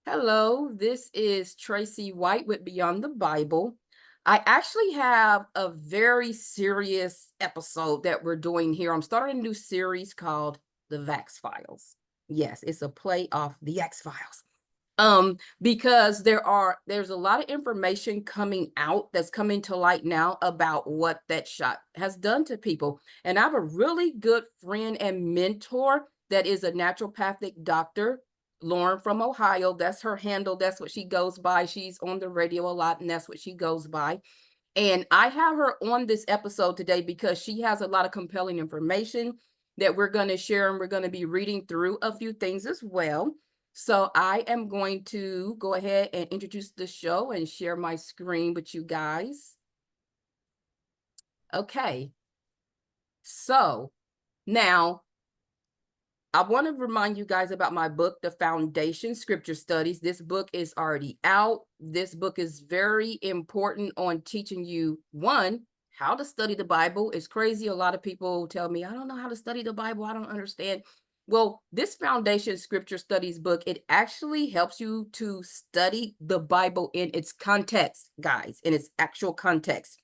Hello, this is Tracy White with Beyond the Bible. I actually have a very serious episode that we're doing here. I'm starting a new series called The Vax Files. Yes, it's a play off the X Files. Because there's a lot of information coming out that's coming to light now about what that shot has done to people. And I have a really good friend and mentor that is a naturopathic doctor, Lauren from Ohio. That's her handle. That's what she goes by. She's on the radio a lot, and that's what she goes by. And I have her on this episode today because she has a lot of compelling information that we're going to share, and we're going to be reading through a few things as well. So I am going to go ahead and introduce the show and share my screen with you guys. Okay. So now I want to remind you guys about my book, The Foundation Scripture Studies. This book is already out. This book is very important on teaching you, one, how to study the Bible. It's crazy. A lot of people tell me, I don't know how to study the Bible. I don't understand. Well, this Foundation Scripture Studies book, it actually helps you to study the Bible in its context, guys, in its actual context.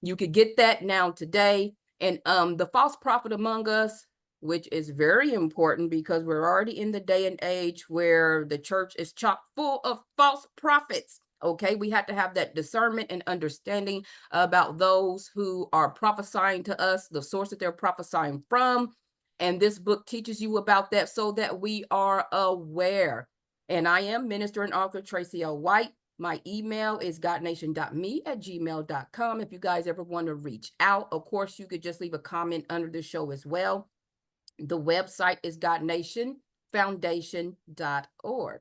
You could get that now today. And the false prophet among us, which is very important because we're already in the day and age where the church is chock full of false prophets. Okay, we have to have that discernment and understanding about those who are prophesying to us, the source that they're prophesying from. And this book teaches you about that so that we are aware. And I am minister and author Traci L. White. My email is godnation.me@gmail.com. If you guys ever want to reach out, of course, you could just leave a comment under the show as well. The website is godnationfoundation.org.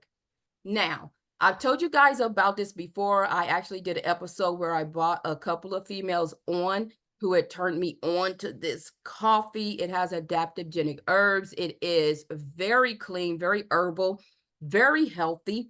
Now, I've told you guys about this before. I actually did an episode where I brought a couple of females on who had turned me on to this coffee. It has adaptogenic herbs. It is very clean, very herbal, very healthy.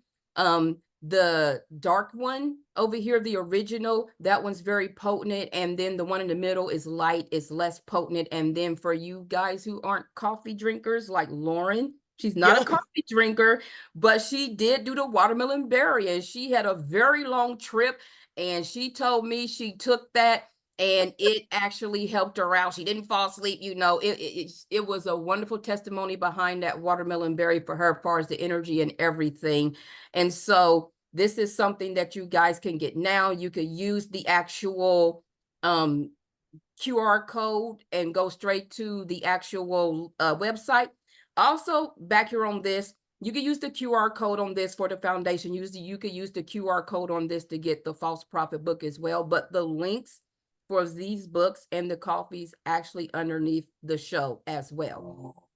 The dark one over here, the original, that one's very potent. And then the one in the middle is light, it's less potent. And then for you guys who aren't coffee drinkers like Lauren, she's not a coffee drinker, but she did do the watermelon berry, and she had a very long trip. And she told me she took that and it actually helped her out. She didn't fall asleep. It was a wonderful testimony behind that watermelon berry for her as far as the energy and everything. And so this is something that you guys can get now. You could use the actual QR code and go straight to the actual website. Also, back here on this, you can use the QR code on this for the foundation. You could use the QR code on this to get the false prophet book as well. But the links for these books and the coffees actually underneath the show as well.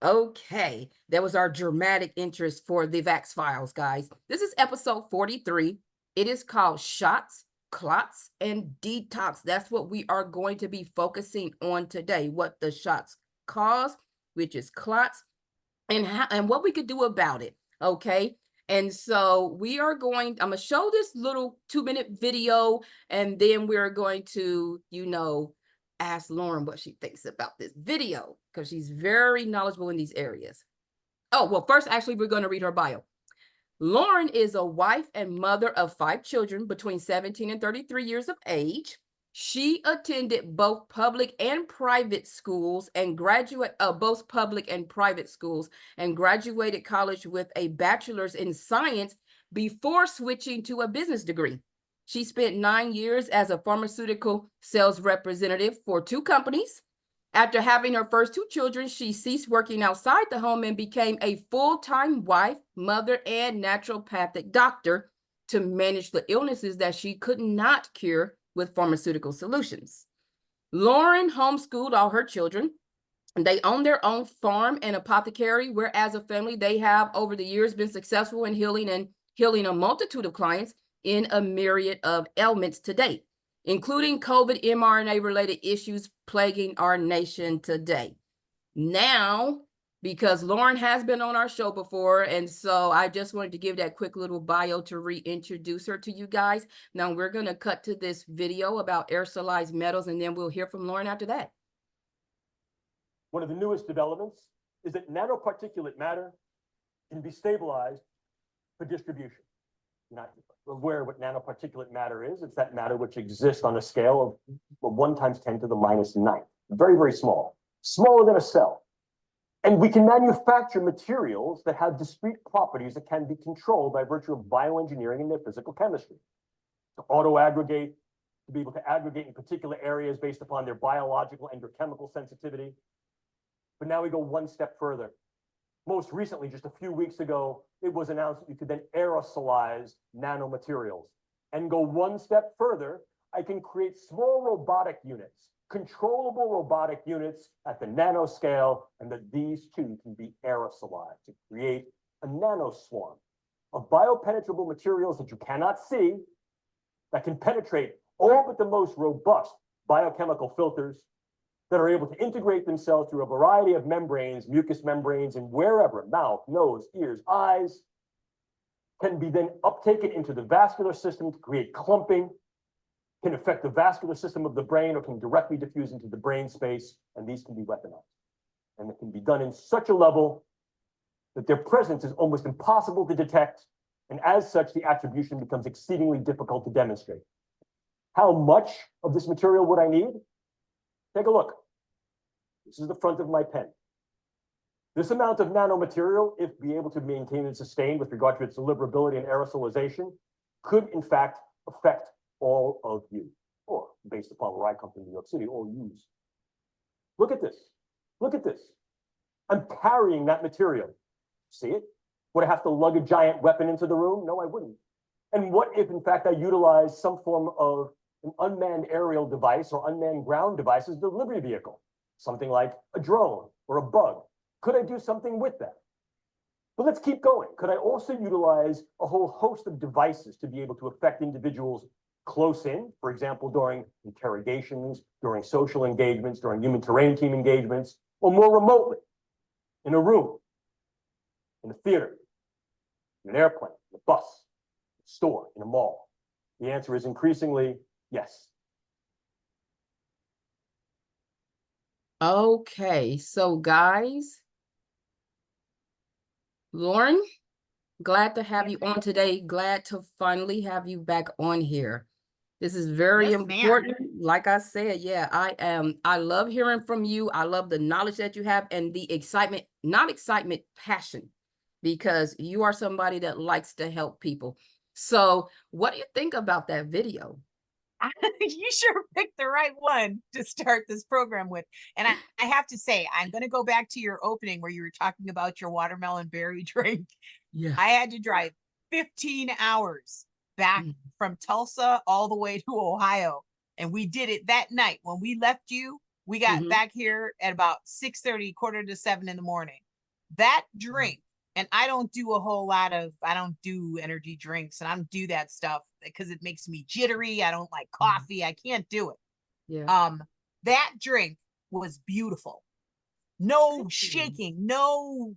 Okay, that was our dramatic interest for the Vax Files, guys. This is episode 43. It is called Shots, Clots, and Detox. That's what we are going to be focusing on today. What the shots cause, which is clots, and what we could do about it. Okay. And so I'm going to show this little 2-minute video, and then we're going to, ask Lauren what she thinks about this video because she's very knowledgeable in these areas. Oh, well, first, actually, we're going to read her bio. Lauren is a wife and mother of 5 children between 17 and 33 years of age. She attended both public and private schools and graduated college with a bachelor's in science before switching to a business degree. She spent 9 years as a pharmaceutical sales representative for 2 companies. After having her first 2 children, she ceased working outside the home and became a full-time wife, mother, and naturopathic doctor to manage the illnesses that she could not cure with pharmaceutical solutions. Lauren homeschooled all her children. They own their own farm and apothecary, where as a family, they have over the years been successful in healing a multitude of clients in a myriad of ailments to date, including COVID mRNA-related issues plaguing our nation today. Now, because Lauren has been on our show before, and so I just wanted to give that quick little bio to reintroduce her to you guys. Now we're going to cut to this video about aerosolized metals, and then we'll hear from Lauren after that. One of the newest developments is that nanoparticulate matter can be stabilized for distribution. You're not aware of what nanoparticulate matter is. It's that matter which exists on a scale of 1 × 10⁻⁹. Very, very small, smaller than a cell. And we can manufacture materials that have discrete properties that can be controlled by virtue of bioengineering and their physical chemistry. To auto-aggregate, to be able to aggregate in particular areas based upon their biological and or chemical sensitivity. But now we go one step further. Most recently, just a few weeks ago, it was announced that you could then aerosolize nanomaterials. And go one step further, I can create small robotic units, controllable robotic units at the nanoscale, and that these too can be aerosolized to create a nanoswarm of biopenetrable materials that you cannot see, that can penetrate all but the most robust biochemical filters, that are able to integrate themselves through a variety of membranes, mucous membranes, and wherever, mouth, nose, ears, eyes, can be then uptaken into the vascular system to create clumping, can affect the vascular system of the brain, or can directly diffuse into the brain space, and these can be weaponized. And it can be done in such a level that their presence is almost impossible to detect, and as such, the attribution becomes exceedingly difficult to demonstrate. How much of this material would I need? Take a look. This is the front of my pen. This amount of nanomaterial, if be able to maintain and sustain with regard to its deliverability and aerosolization, could in fact affect all of you, or based upon where I come from, New York City, all yous. Look at this. Look at this. I'm carrying that material. See it? Would I have to lug a giant weapon into the room? No, I wouldn't. And what if, in fact, I utilize some form of an unmanned aerial device or unmanned ground device as a delivery vehicle? Something like a drone or a bug. Could I do something with that? But let's keep going. Could I also utilize a whole host of devices to be able to affect individuals close in, for example, during interrogations, during social engagements, during human terrain team engagements, or more remotely, in a room, in a theater, in an airplane, in a bus, in a store, in a mall? The answer is increasingly yes. Okay, so guys, Lauren, glad to have you on today. Glad to finally have you back on here. This is very important. Like I said, yeah, I love hearing from you. I love the knowledge that you have and the excitement, not excitement, passion, because you are somebody that likes to help people. So what do you think about that video? You sure picked the right one to start this program with. And I have to say, I'm going to go back to your opening where you were talking about your watermelon berry drink. Yeah. I had to drive 15 hours back from Tulsa all the way to Ohio. And we did it that night. When we left you, we got back here at about 6:30, 6:45 in the morning. That drink, and I don't do a whole lot of, I don't do energy drinks and I don't do that stuff because it makes me jittery. I don't like coffee. I can't do it. Yeah. That drink was beautiful. No shaking, no,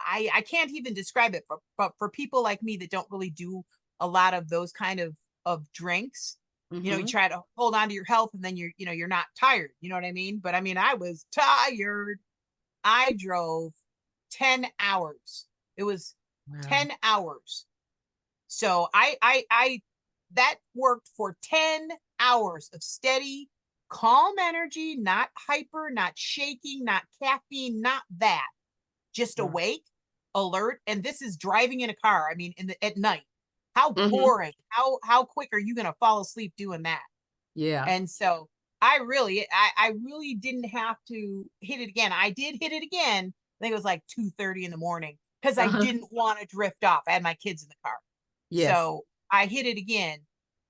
I can't even describe it for people like me that don't really do a lot of those kind of drinks. You know, you try to hold on to your health and then you're not tired. You know what I mean? But I mean, I was tired. I drove 10 hours. It was 10 hours. So I that worked for 10 hours of steady, calm energy, not hyper, not shaking, not caffeine, not that. Just awake, alert. And this is driving in a car. I mean, at night. How boring. How quick are you gonna fall asleep doing that? Yeah. And so I really didn't have to hit it again. I did hit it again. I think it was like 2:30 in the morning because I didn't want to drift off. I had my kids in the car. Yes. So I hit it again.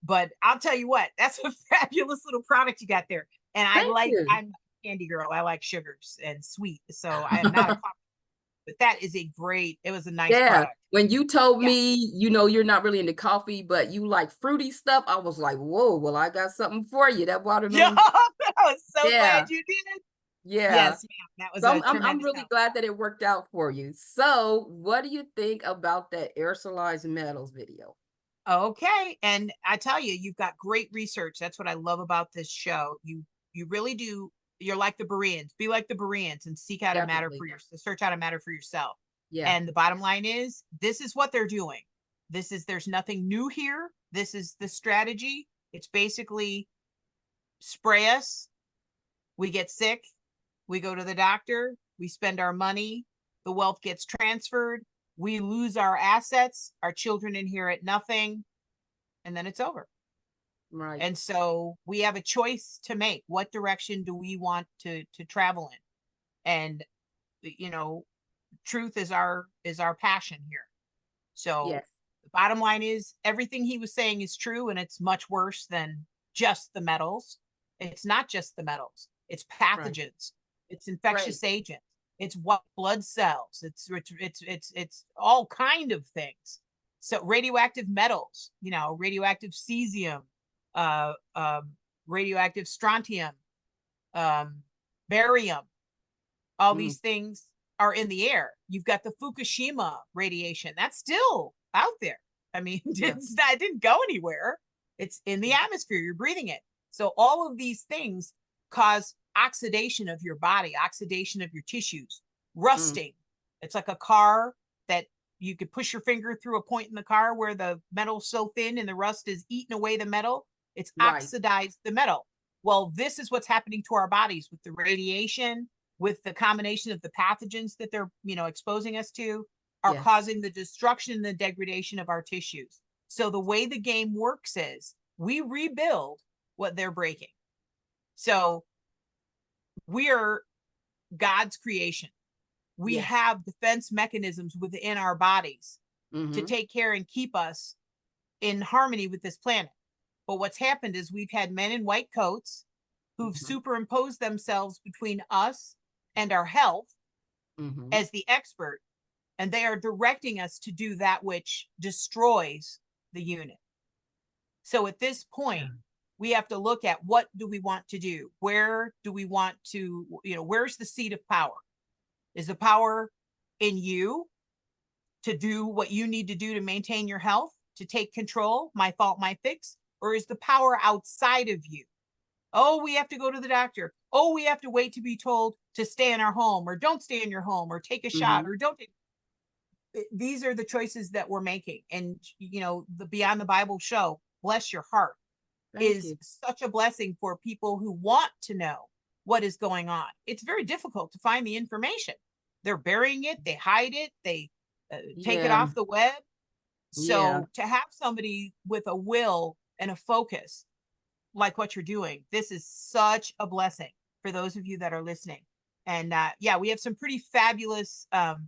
But I'll tell you what, that's a fabulous little product you got there. And I'm a candy girl. I like sugars and sweet. So I am not a coffee, but that is it was a nice product. When you told me, you know, you're not really into coffee, but you like fruity stuff, I was like, whoa, well, I got something for you. That watermelon. I was so glad you did. Yeah. Yes, ma'am. That was I'm really glad that it worked out for you. So what do you think about that aerosolized metals video? Okay. And I tell you, you've got great research. That's what I love about this show. You really do. you're like the Bereans, be like the Bereans and seek out a matter Definitely. for your, search out a matter for yourself. Yeah. And the bottom line is, this is what they're doing. There's nothing new here. This is the strategy. It's basically spray us. We get sick. We go to the doctor. We spend our money. The wealth gets transferred. We lose our assets. Our children inherit nothing. And then it's over. Right. And so we have a choice to make. What direction do we want to travel in? And, you know, truth is our passion here. So Yes. the bottom line is, everything he was saying is true, and it's much worse than just the metals. It's not just the metals. It's pathogens. It's infectious agents. It's white blood cells. It's all kind of things. So radioactive metals, you know, radioactive cesium, radioactive strontium, barium, all these things are in the air. You've got the Fukushima radiation that's still out there. I mean, it didn't go anywhere. It's in the atmosphere. You're breathing it. So all of these things cause oxidation of your body, oxidation of your tissues, rusting. It's like a car that you could push your finger through a point in the car where the metal's so thin and the rust is eating away the metal. It's oxidized the metal. Well, this is what's happening to our bodies with the radiation, with the combination of the pathogens that they're, you know, exposing us to, are causing the destruction and the degradation of our tissues. So the way the game works is we rebuild what they're breaking. So we are God's creation. We have defense mechanisms within our bodies to take care and keep us in harmony with this planet. But what's happened is we've had men in white coats who've superimposed themselves between us and our health as the expert, and they are directing us to do that which destroys the unit. So at this point, we have to look at, what do we want to do? Where do we want to, you know, where's the seat of power? Is the power in you to do what you need to do to maintain your health, to take control, my fault, my fix? Or is the power outside of you? Oh, we have to go to the doctor. Oh, we have to wait to be told to stay in our home, or don't stay in your home, or take a shot, or don't take. These are the choices that we're making. And, you know, the Beyond the Bible show, bless your heart, is such a blessing for people who want to know what is going on. It's very difficult to find the information. They're burying it, they hide it, they take it off the web. So to have somebody with a will and a focus like what you're doing, this is such a blessing for those of you that are listening. And we have some pretty fabulous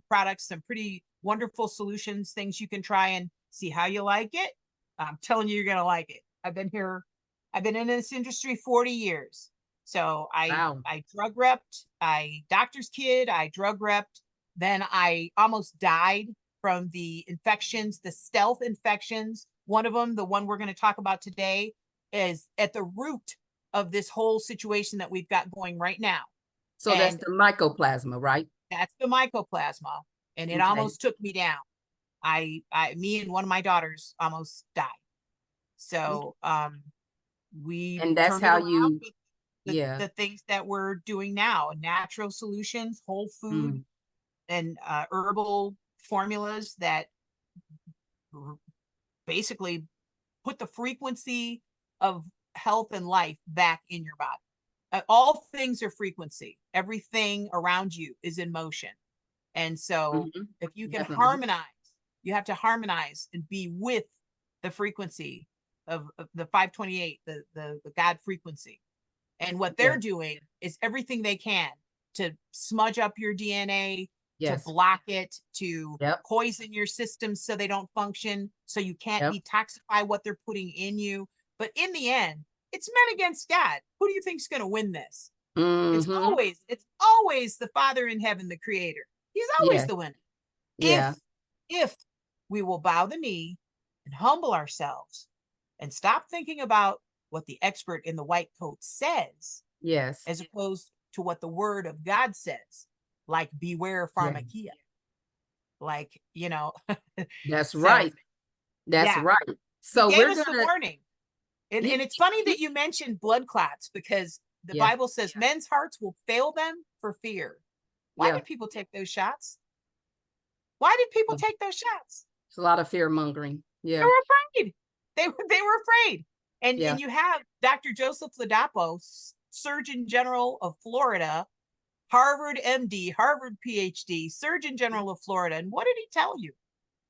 products, some pretty wonderful solutions, things you can try and see how you like it. I'm telling you, you're going to like it. I've been in this industry 40 years. So I drug repped, I doctor's kid, I drug repped. Then I almost died from the infections, the stealth infections. One of them, the one we're going to talk about today, is at the root of this whole situation that we've got going right now. So that's the mycoplasma, right? That's the mycoplasma. And it almost took me down. Me and one of my daughters almost died. So we and that's how you the things that we're doing now, natural solutions, whole food, and herbal formulas that basically put the frequency of health and life back in your body. All things are frequency. Everything around you is in motion. And so if you can harmonize, you have to harmonize and be with the frequency of the 528, the God frequency. And what they're doing is everything they can to smudge up your DNA, to block it, to poison your systems so they don't function, so you can't detoxify what they're putting in you. But in the end, it's men against God. Who do you think's going to win this? It's always the Father in heaven, the creator. He's always the winner. If we will bow the knee and humble ourselves and stop thinking about what the expert in the white coat says, as opposed to what the word of God says, like beware pharmakia. Like, you know, that's right. That's right. So we're gonna the warning. And it's funny that you mentioned blood clots, because the Yeah. Bible says men's hearts will fail them for fear. Why Yeah. did people take those shots? Why did people Mm. take those shots? It's a lot of fear mongering. They Yeah. were afraid. They were afraid. Yeah. And you have Dr. Joseph Ladapo, Surgeon General of Florida, Harvard MD, Harvard PhD, Surgeon General of Florida. And what did he tell you?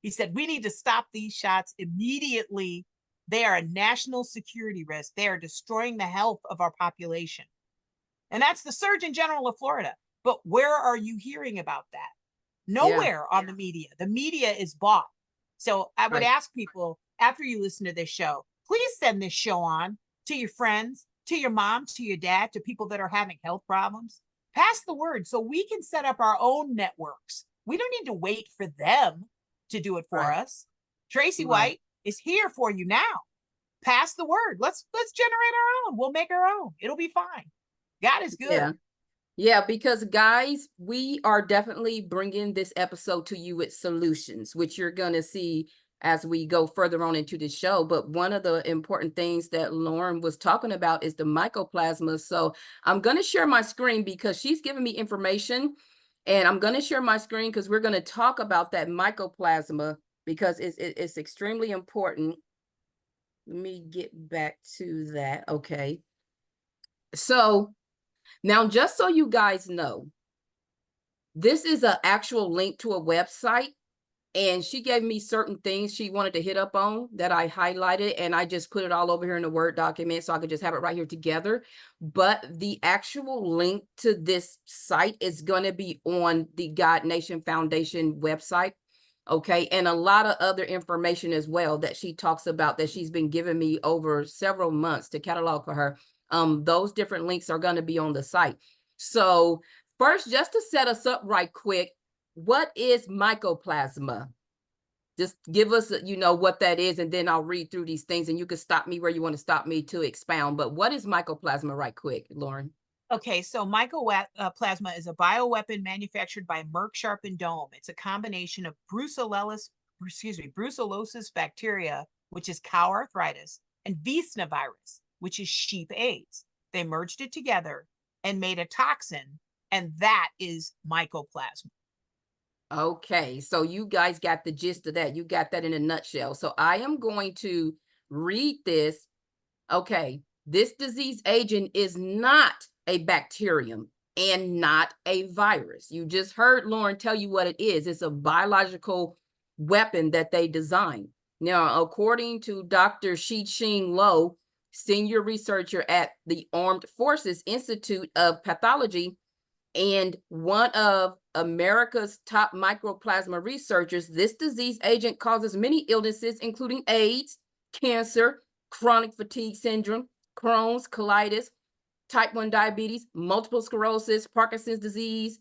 He said, we need to stop these shots immediately. They are a national security risk. They are destroying the health of our population. And that's the Surgeon General of Florida. But where are you hearing about that? Yeah. Nowhere on the media. The media is bought. So I would Right. ask people after you listen to this show, please send this show on to your friends, to your mom, to your dad, to people that are having health problems. Pass the word so we can set up our own networks. We don't need to wait for them to do it for Right. us. Tracy Right. White is here for you now. Pass the word. Let's generate our own. We'll make our own. It'll be fine. God is good. Yeah. Yeah, because guys, we are definitely bringing this episode to you with solutions, which you're going to see as we go further on into the show. But one of the important things that Lauren was talking about is the mycoplasma. So I'm going to share my screen because she's giving me information, and I'm going to share my screen because we're going to talk about that mycoplasma because it's extremely important. Let me get back to that. Okay. So now, just so you guys know, this is an actual link to a website, and she gave me certain things she wanted to hit up on that I highlighted, and I just put it all over here in a Word document so I could just have it right here together. But the actual link to this site is going to be on the God Nation Foundation website. Okay, and a lot of other information as well that she talks about that she's been giving me over several months to catalog for her. Those different links are going to be on the site. So first, just to set us up right quick, what is mycoplasma? Just give us, what that is, and then I'll read through these things, and you can stop me where you want to stop me to expound. But what is mycoplasma right quick, Lauren? Okay, so mycoplasma is a bioweapon manufactured by Merck Sharp and Dome. It's a combination of brucellosis bacteria, which is cow arthritis, and Visna virus, which is sheep AIDS. They merged it together and made a toxin, and that is mycoplasma. Okay, so you guys got the gist of that. You got that in a nutshell. So I am going to read this. Okay, this disease agent is not a bacterium and not a virus. You just heard Lauren tell you what it is. It's a biological weapon that they designed. Now, according to Dr. Shi-Ching Lo, senior researcher at the Armed Forces Institute of Pathology and one of America's top mycoplasma researchers, this disease agent causes many illnesses, including AIDS, cancer, chronic fatigue syndrome, Crohn's, colitis, type 1 diabetes, multiple sclerosis, Parkinson's disease,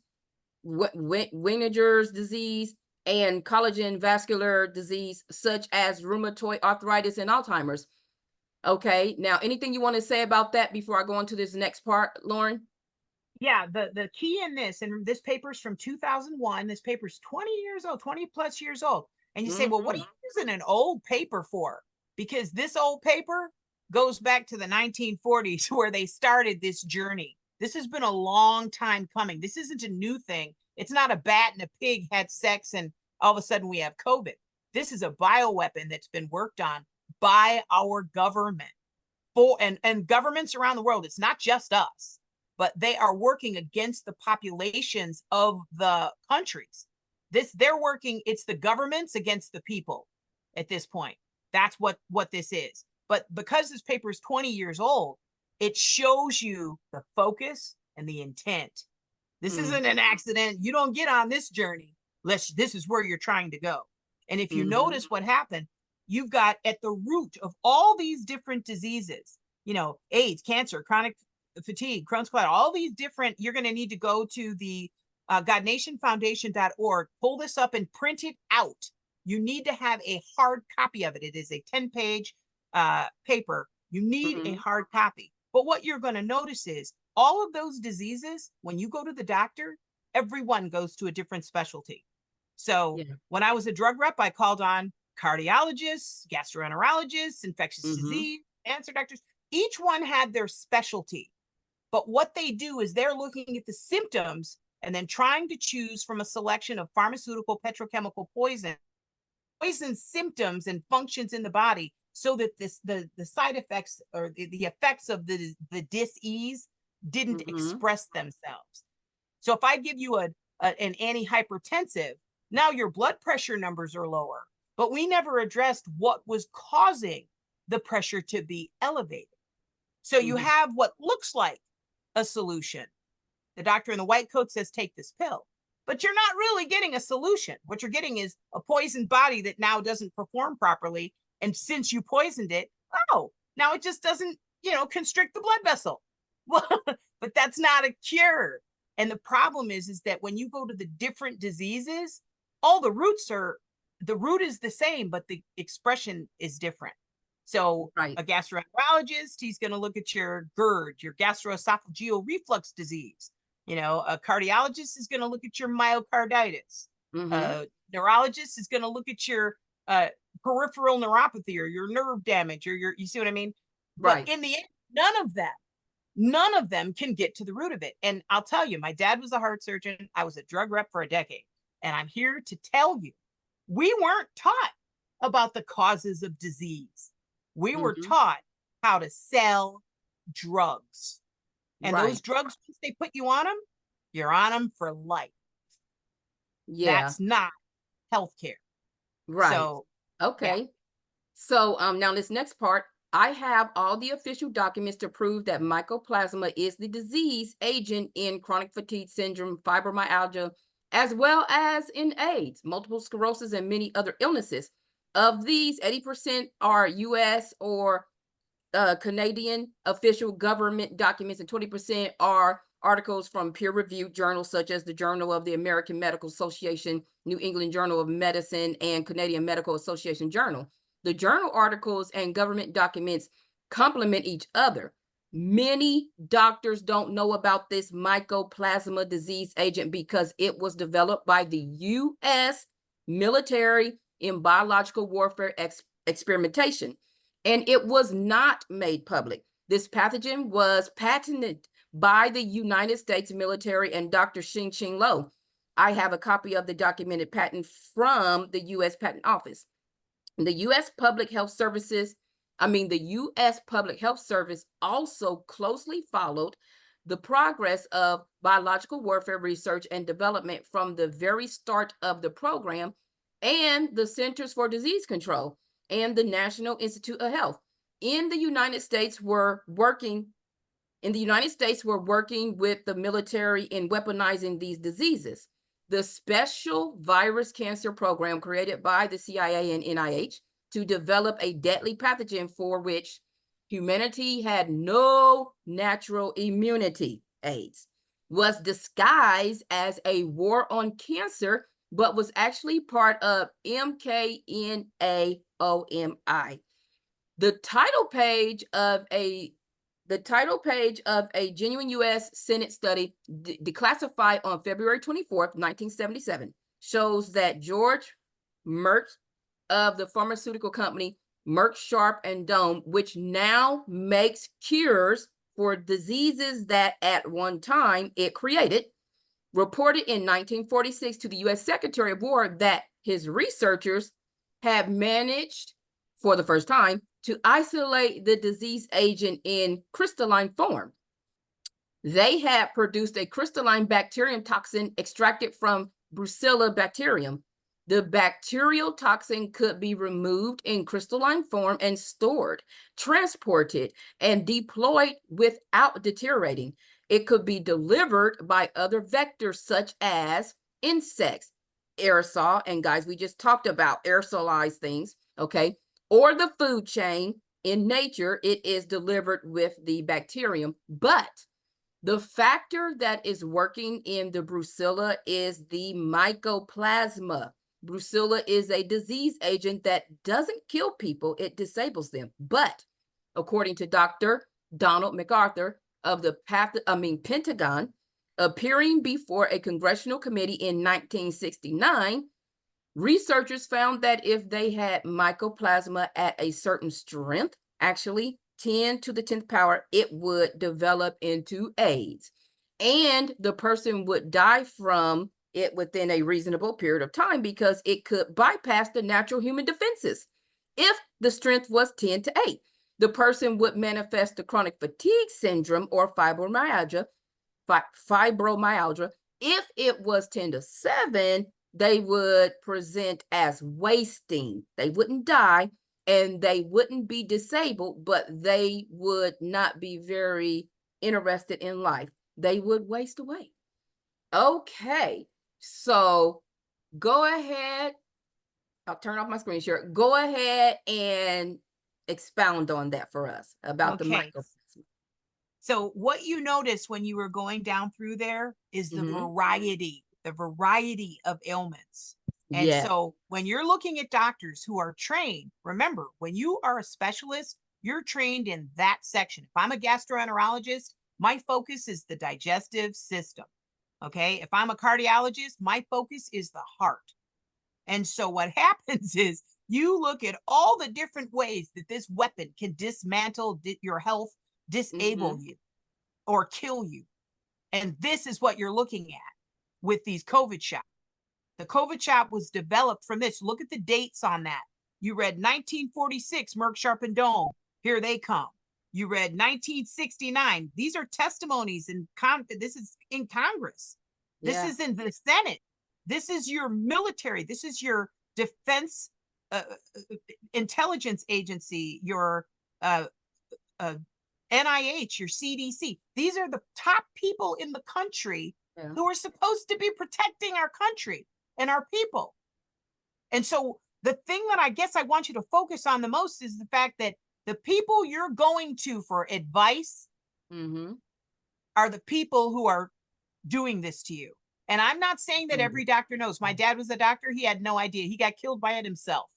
Weiner's disease, and collagen vascular disease, such as rheumatoid arthritis and Alzheimer's. Okay, now anything you want to say about that before I go on to this next part, Lauren? Yeah, the key in this, and this paper's from 2001. This paper's 20 years old, 20 plus years old. And you say, well, what are you using an old paper for? Because this old paper goes back to the 1940s where they started this journey. This has been a long time coming. This isn't a new thing. It's not a bat and a pig had sex and all of a sudden we have COVID. This is a bioweapon that's been worked on by our government and governments around the world. It's not just us, but they are working against the populations of the countries. They're working, it's the governments against the people at this point. That's what this is. But because this paper is 20 years old, it shows you the focus and the intent. This isn't an accident. You don't get on this journey unless this is where you're trying to go. And if you notice what happened, you've got at the root of all these different diseases, AIDS, cancer, chronic fatigue, Crohn's colitis, all these different, you're going to need to go to the godnationfoundation.org, pull this up and print it out. You need to have a hard copy of it. It is a 10-page paper. You need a hard copy. But what you're going to notice is all of those diseases, when you go to the doctor, everyone goes to a different specialty. So when I was a drug rep, I called on cardiologists, gastroenterologists, infectious disease, cancer doctors. Each one had their specialty. But what they do is they're looking at the symptoms and then trying to choose from a selection of pharmaceutical, petrochemical poison symptoms and functions in the body so that the side effects or the effects of the dis-ease didn't express themselves. So if I give you an antihypertensive, now your blood pressure numbers are lower, but we never addressed what was causing the pressure to be elevated. So you have what looks like a solution. The doctor in the white coat says, take this pill, but you're not really getting a solution. What you're getting is a poisoned body that now doesn't perform properly. And since you poisoned it, oh, now it just doesn't, constrict the blood vessel. Well, but that's not a cure. And the problem is that when you go to the different diseases, all the root is the same, but the expression is different. So a gastroenterologist, he's going to look at your GERD, your gastroesophageal reflux disease. A cardiologist is going to look at your myocarditis. A neurologist is going to look at your peripheral neuropathy or your nerve damage or you see what I mean? But in the end, none of them can get to the root of it. And I'll tell you, my dad was a heart surgeon. I was a drug rep for a decade. And I'm here to tell you, we weren't taught about the causes of disease. We were taught how to sell drugs. And those drugs, once they put you on them, you're on them for life. Yeah. That's not healthcare. Right. So, okay. Yeah. So now this next part, I have all the official documents to prove that mycoplasma is the disease agent in chronic fatigue syndrome, fibromyalgia, as well as in AIDS, multiple sclerosis, and many other illnesses. Of these, 80% are U.S. or Canadian official government documents, and 20% are articles from peer-reviewed journals such as the Journal of the American Medical Association, New England Journal of Medicine, and Canadian Medical Association Journal. The journal articles and government documents complement each other. Many doctors don't know about this mycoplasma disease agent because it was developed by the U.S. military in biological warfare experimentation, and it was not made public. This pathogen was patented by the United States military and Dr. Xing Lo. I have a copy of the documented patent from the U.S. Patent Office. The U.S. Public Health Service also closely followed the progress of biological warfare research and development from the very start of the program, and the Centers for Disease Control and the National Institute of Health. In the United States, we're working with the military in weaponizing these diseases. The Special Virus Cancer Program created by the CIA and NIH to develop a deadly pathogen for which humanity had no natural immunity, AIDS, was disguised as a war on cancer, but was actually part of MKNAOMI. The title page of a genuine U.S. Senate study declassified on February 24th, 1977, shows that George Merck of the pharmaceutical company Merck Sharp and Dohme, which now makes cures for diseases that at one time it created, reported in 1946 to the U.S. Secretary of War that his researchers had managed, for the first time, to isolate the disease agent in crystalline form. They had produced a crystalline bacterium toxin extracted from Brucella bacterium. The bacterial toxin could be removed in crystalline form and stored, transported, and deployed without deteriorating. It could be delivered by other vectors such as insects, aerosol, and guys, we just talked about aerosolized things, okay? Or the food chain. In nature, it is delivered with the bacterium, but the factor that is working in the Brucella is the mycoplasma. Brucella is a disease agent that doesn't kill people, it disables them. But according to Dr. Donald MacArthur of the Pentagon, appearing before a congressional committee in 1969, researchers found that if they had mycoplasma at a certain strength, actually 10 to the 10th power, it would develop into AIDS. And the person would die from it within a reasonable period of time because it could bypass the natural human defenses. If the strength was 10 to 8, the person would manifest the chronic fatigue syndrome or fibromyalgia. If it was 10 to 7, they would present as wasting. They wouldn't die and they wouldn't be disabled, but they would not be very interested in life. They would waste away. Okay, so go ahead. I'll turn off my screen share. Go ahead and expound on that for us about the Okay. microplasma. So what you notice when you were going down through there is the variety of ailments. And Yes. so when you're looking at doctors who are trained, remember, when you are a specialist, you're trained in that section. If I'm a gastroenterologist, my focus is the digestive system. Okay. If I'm a cardiologist, my focus is the heart. And so what happens is you look at all the different ways that this weapon can dismantle your health, disable you, or kill you. And this is what you're looking at with these COVID shots. The COVID shot was developed from this. Look at the dates on that. You read 1946, Merck Sharp and Dome. Here they come. You read 1969. These are testimonies in this is in Congress. This is in the Senate. This is your military. This is your defense intelligence agency, your NIH, your CDC. These are the top people in the country who are supposed to be protecting our country and our people. And so the thing that I guess I want you to focus on the most is the fact that the people you're going to for advice are the people who are doing this to you. And I'm not saying that every doctor knows. My dad was a doctor. He had no idea. He got killed by it himself.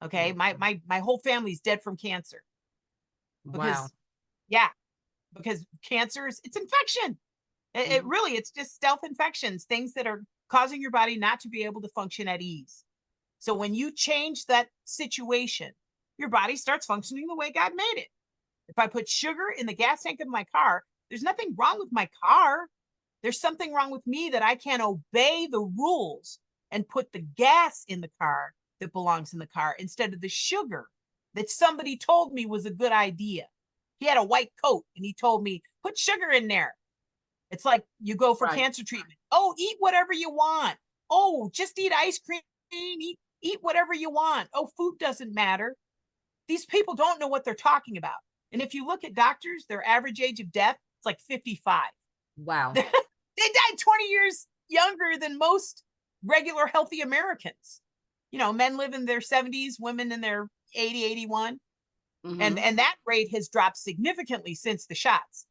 Okay. My whole family's dead from cancer. Because, because cancer is, it's infection. It really, it's just stealth infections, things that are causing your body not to be able to function at ease. So when you change that situation, your body starts functioning the way God made it. If I put sugar in the gas tank of my car, there's nothing wrong with my car. There's something wrong with me that I can't obey the rules and put the gas in the car that belongs in the car instead of the sugar that somebody told me was a good idea. He had a white coat and he told me, put sugar in there. It's like you go for cancer treatment. Oh, eat whatever you want. Oh, just eat ice cream. Eat whatever you want. Oh, food doesn't matter. These people don't know what they're talking about. And if you look at doctors, their average age of death, it's like 55. Wow. They died 20 years younger than most regular healthy Americans. You know, men live in their 70s, women in their 80, 81. And that rate has dropped significantly since the shots.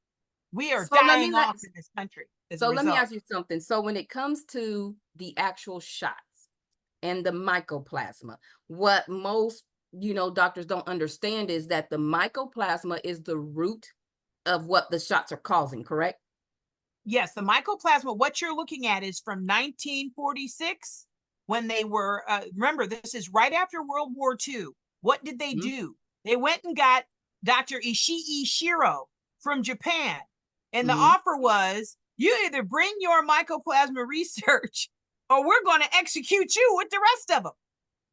We are dying off in this country. So let me ask you something. So when it comes to the actual shots and the mycoplasma, what most, doctors don't understand is that the mycoplasma is the root of what the shots are causing, correct? Yes, the mycoplasma, what you're looking at is from 1946 when they were, remember, this is right after World War II. What did they do? They went and got Dr. Ishii Shiro from Japan. And the offer was, you either bring your mycoplasma research or we're going to execute you with the rest of them.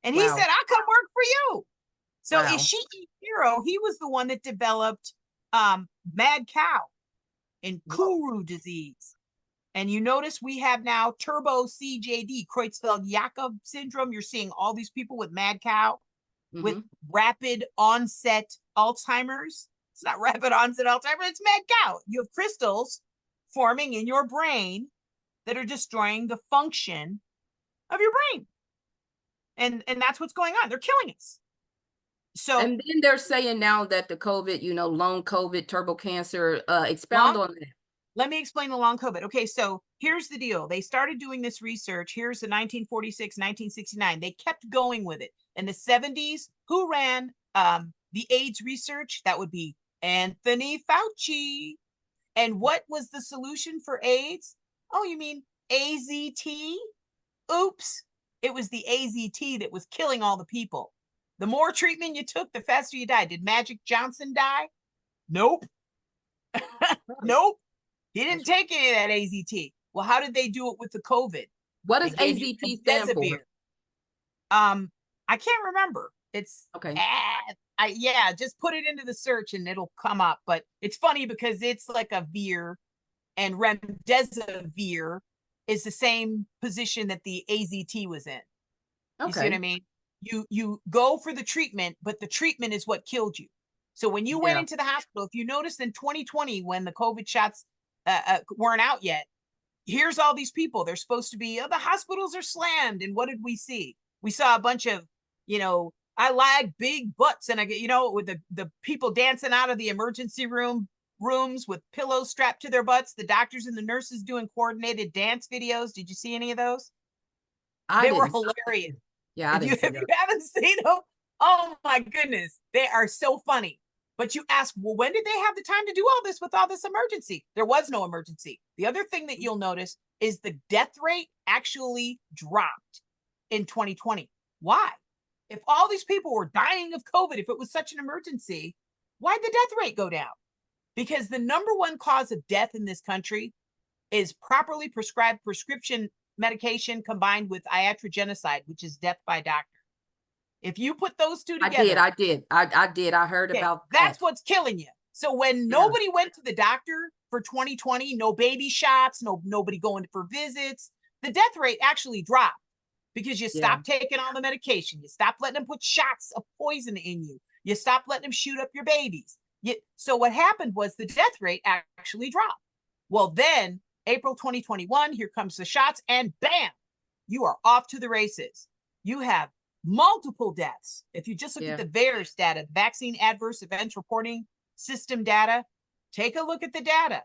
And he said, I'll come work for you. So Ishii Shiro, he was the one that developed mad cow and Kuru disease. And you notice we have now turbo CJD, Creutzfeldt-Jakob syndrome. You're seeing all these people with mad cow, with rapid onset Alzheimer's. It's not rapid onset Alzheimer's, it's mad cow. You have crystals forming in your brain that are destroying the function of your brain. And that's what's going on. They're killing us. So, and then they're saying now that the COVID, long COVID, turbo cancer, expound on that. Let me explain the long COVID. Okay, so here's the deal. They started doing this research. Here's the 1946, 1969. They kept going with it. In the 70s, who ran the AIDS research? That would be Anthony Fauci. And what was the solution for AIDS? Oh, you mean AZT? Oops. It was the AZT that was killing all the people. The more treatment you took, the faster you died. Did Magic Johnson die? Nope. Nope. He didn't take any of that AZT. Well, how did they do it with the COVID? What They does gave you AZT stand for? remdesivir. I can't remember. It's Okay. yeah, just put it into the search and it'll come up. But it's funny because it's like a veer, and remdesivir is the same position that the AZT was in. You see what I Okay. mean? You go for the treatment, but the treatment is what killed you. So when you went Yeah. into the hospital, if you noticed in 2020 when the COVID shots weren't out yet, here's all these people. They're supposed to be, oh, the hospitals are slammed. And what did we see? We saw a bunch of, I like big butts, and with the people dancing out of the emergency rooms with pillows strapped to their butts, the doctors and the nurses doing coordinated dance videos. Did you see any of those? I They were didn't. hilarious. Yeah, I didn't see If you that. haven't seen them, oh my goodness, they are so funny. But you ask, well, when did they have the time to do all this with all this emergency? There was no emergency. The other thing that you'll notice is the death rate actually dropped in 2020. Why? If all these people were dying of COVID, if it was such an emergency, why'd the death rate go down? Because the number one cause of death in this country is properly prescribed prescription medication combined with iatrogenocide, which is death by doctor. If you put those two together, I did. I heard okay, about that. that's what's killing you. So when nobody went to the doctor for 2020, no baby shots, nobody going for visits, the death rate actually dropped because you stopped taking all the medication. You stopped letting them put shots of poison in you. You stopped letting them shoot up your babies. So what happened was the death rate actually dropped. Well, then April 2021, here comes the shots, and bam, you are off to the races. You have multiple deaths. If you just look at the VAERS data, the Vaccine Adverse Events Reporting System data, take a look at the data.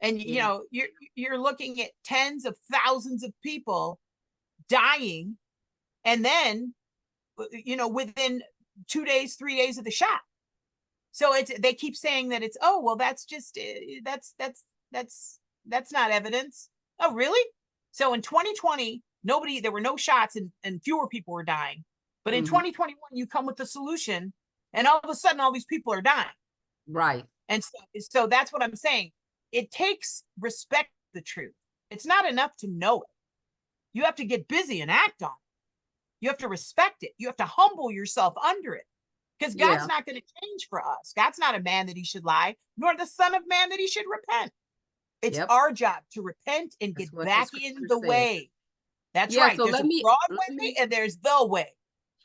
And you're looking at tens of thousands of people dying, and then within 2 days, 3 days of the shot. So they keep saying that it's, oh, well, that's just that's not evidence. Oh, really? So in 2020, there were no shots, and fewer people were dying. But in 2021, you come with the solution, and all of a sudden, all these people are dying. Right. And so that's what I'm saying. It takes respect for the truth. It's not enough to know it. You have to get busy and act on it. You have to respect it. You have to humble yourself under it. Because God's not going to change for us. God's not a man that he should lie, nor the son of man that he should repent. It's our job to repent and get back in the way. That's right. So there's a broad way and there's the way.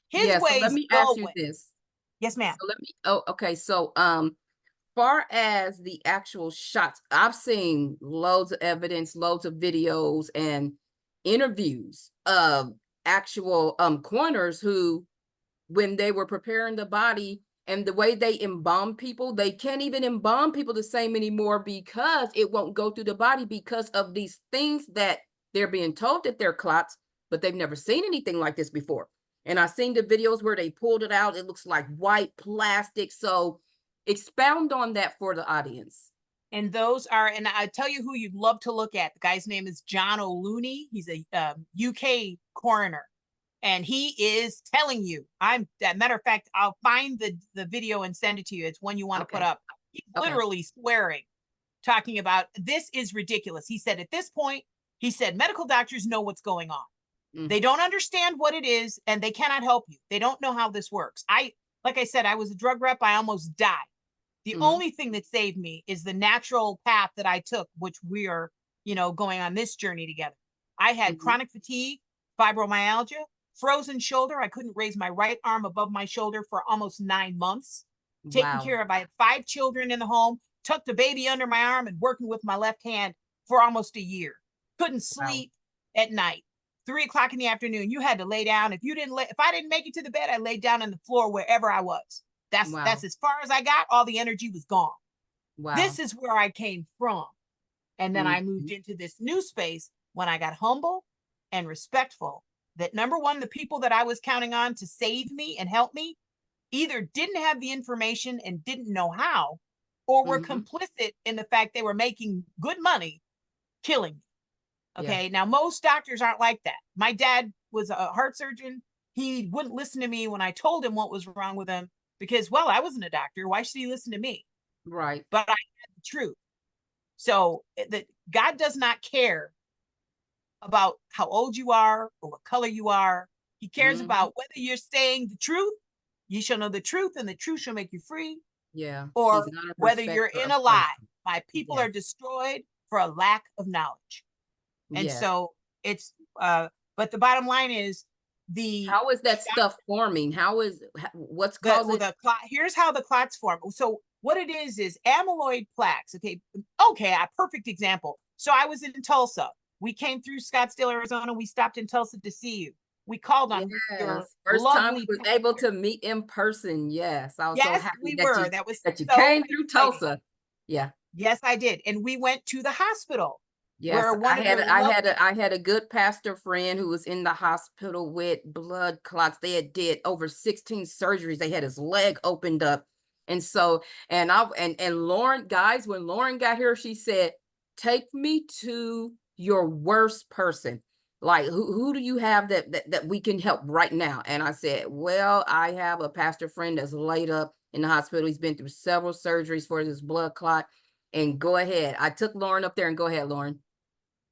His way so let is me the ask you way. this. Yes, ma'am. Okay. So far as the actual shots, I've seen loads of evidence, loads of videos and interviews of actual coroners who, when they were preparing the body and the way they embalm people, they can't even embalm people the same anymore because it won't go through the body because of these things that they're being told that they're clots, but they've never seen anything like this before. And I've seen the videos where they pulled it out. It looks like white plastic. So expound on that for the audience. And those are, and I tell you who you'd love to look at. The guy's name is John O'Looney. He's a UK coroner. And he is telling you, matter of fact, I'll find the video and send it to you. It's one you want to put up. He's literally swearing, talking about this is ridiculous. He said, at this point, he said, medical doctors know what's going on. They don't understand what it is, and they cannot help you. They don't know how this works. Like I said, I was a drug rep. I almost died. The only thing that saved me is the natural path that I took, which we are, going on this journey together. I had chronic fatigue, fibromyalgia, frozen shoulder. I couldn't raise my right arm above my shoulder for almost 9 months. Taking care of, I had 5 children in the home, tucked a baby under my arm and working with my left hand for almost a year. Couldn't sleep at night. 3 o'clock in the afternoon, you had to lay down. If I didn't make it to the bed, I laid down on the floor wherever I was. That's as far as I got. All the energy was gone. This is where I came from. And then I moved into this new space when I got humble and respectful. That number one, the people that I was counting on to save me and help me either didn't have the information and didn't know how, or were complicit in the fact they were making good money killing me. Okay. Now, most doctors aren't like that. My dad was a heart surgeon. he wouldn't listen to me when I told him what was wrong with him because, well, I wasn't a doctor. Why should he listen to me? Right. But I had the truth. So that God does not care about how old you are or what color you are. He cares Mhm. about whether you're saying the truth. You shall know the truth, and the truth shall make you free. Yeah. He's Or not a whether you're respecter in of a lie. person. My people are Yes. destroyed for a lack of knowledge. And Yes. so it's but the bottom line is the How is that stuff forming? What's causing? the clot, here's how the clots form. So what it is amyloid plaques. Okay, a perfect example. So I was in Tulsa. We came through Scottsdale, Arizona. We stopped in Tulsa to see you. We called on your Yes. First time we lovely was able to meet in person. Yes. I was so Yes, happy we that were. That was you so came through exciting. Tulsa. Yeah. Yes, I did. And we went to the hospital Yes, where one of your lovely I had a good pastor friend who was in the hospital with blood clots. They had did over 16 surgeries. They had his leg opened up. And so, and Lauren, guys, when Lauren got here, she said, "Take me to your worst person. Like who do you have that we can help right now?" And I said, "Well, I have a pastor friend that's laid up in the hospital. He's been through several surgeries for this blood clot." And go ahead. I took Lauren up there and go ahead, Lauren.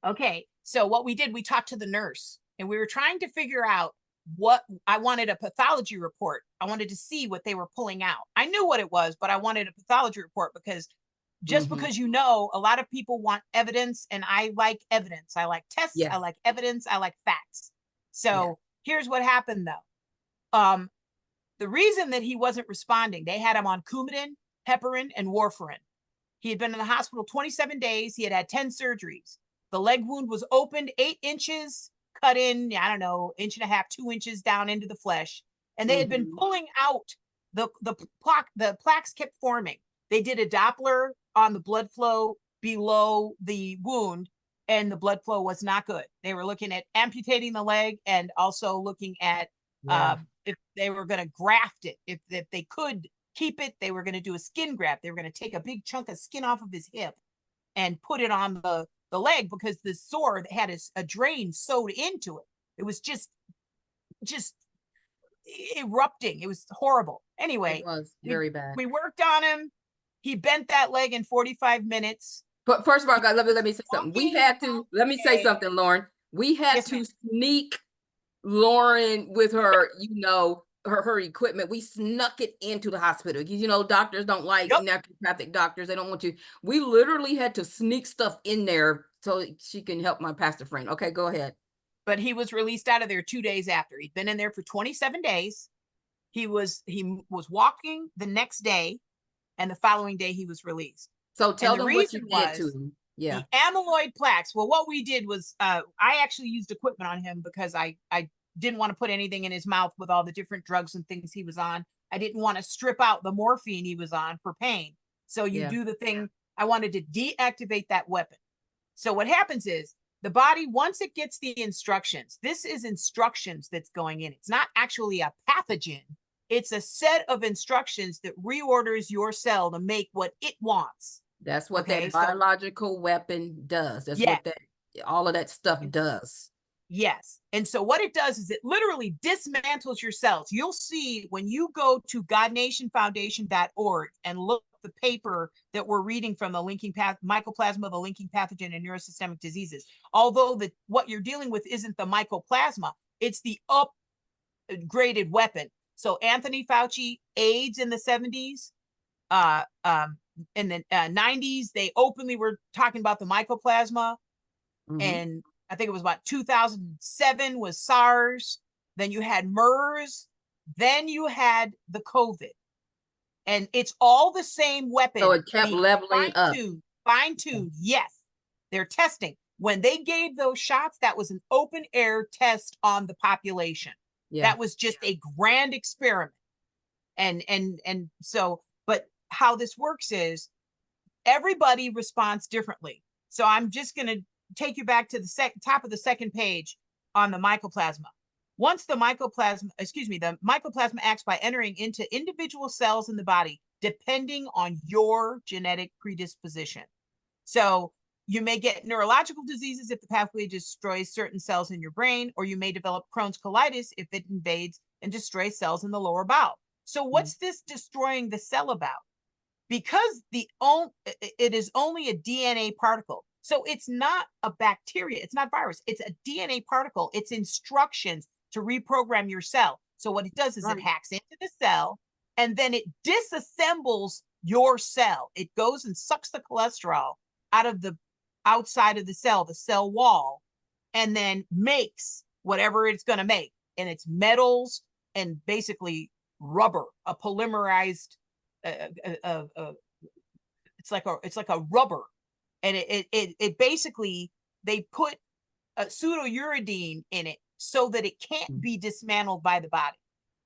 Okay, so what we did, we talked to the nurse and we were trying to figure out what I wanted a pathology report. I wanted to see what they were pulling out. I knew what it was, but I wanted a pathology report because just Mhm. because you know, a lot of people want evidence, and I like evidence. I like tests, I Yes, like evidence, I like facts. yes. So here's what happened though. The reason that he wasn't responding, they had him on Coumadin, heparin, and warfarin. He had been in the hospital 27 days. He had had 10 surgeries. The leg wound was opened 8 inches, cut in, I don't know, inch and a half, 2 inches down into the flesh. And they had been Mhm. pulling out the plaques kept forming. They did a Doppler on the blood flow below the wound, and the blood flow was not good. They were looking at amputating the leg and also looking at Yeah. if they were going to graft it. If they could keep it, they were going to do a skin graft. They were going to take a big chunk of skin off of his hip and put it on the leg because the sore had a drain sewed into it. It was just erupting. It was horrible. It Anyway, was we very bad. we worked on him. He bent that leg in 45 minutes. But first of all, He guys, let me was say something. We walking had about to let me say okay. something, Lauren. We had Yes, ma'am. to sneak Lauren with her, her equipment. We snuck it into the hospital because doctors don't like Yep. naturopathic doctors. They don't want to. We literally had to sneak stuff in there so she can help my pastor friend. Okay, go ahead. But he was released out of there 2 days after. He'd been in there for 27 days. He was walking the next day, and the following day he was released. So And tell the them what you reason did to was him. Yeah. the amyloid plaques. Well, what we did was I actually used equipment on him because I didn't want to put anything in his mouth with all the different drugs and things he was on. I didn't want to strip out the morphine he was on for pain. So you Yeah. do the thing. I wanted to deactivate that weapon. So what happens is the body, once it gets the instructions, this is instructions that's going in. It's not actually a pathogen. It's a set of instructions that reorders your cell to make what it wants. That's what Okay. that So biological weapon does. That's yeah, what all of that stuff does. yes. And so what it does is it literally dismantles your cells. You'll see when you go to godnationfoundation.org and look at the paper that we're reading from the linking path, mycoplasma, the linking pathogen and neurosystemic diseases. Although what you're dealing with isn't the mycoplasma, it's the upgraded weapon. So Anthony Fauci, AIDS in the 70s, in the 90s, they openly were talking about the mycoplasma. Mhm. And I think it was about 2007 was SARS. Then you had MERS. Then you had the COVID. And it's all the same So weapon it kept being leveling up. fine-tuned. Yes, they're testing. When they gave those shots, that was an open air test on the population. Yeah. That was just a grand experiment. And so, but how this works is everybody responds differently. So I'm just going to take you back to the top of the second page on the mycoplasma. Once the mycoplasma acts by entering into individual cells in the body, depending on your genetic predisposition. So You may get neurological diseases if the pathway destroys certain cells in your brain, or you may develop Crohn's colitis if it invades and destroys cells in the lower bowel. So what's this destroying the cell about? Because it is only a DNA particle. So it's not a bacteria, it's not virus, it's a DNA particle. It's instructions to reprogram your cell. So what it does is it hacks into the cell and then it disassembles your cell. It goes and sucks the cholesterol out of the outside of the cell wall, and then makes whatever it's going to make. And it's metals and basically rubber, a polymerized, it's like a rubber. And it basically, they put a pseudouridine in it so that it can't be dismantled by the body.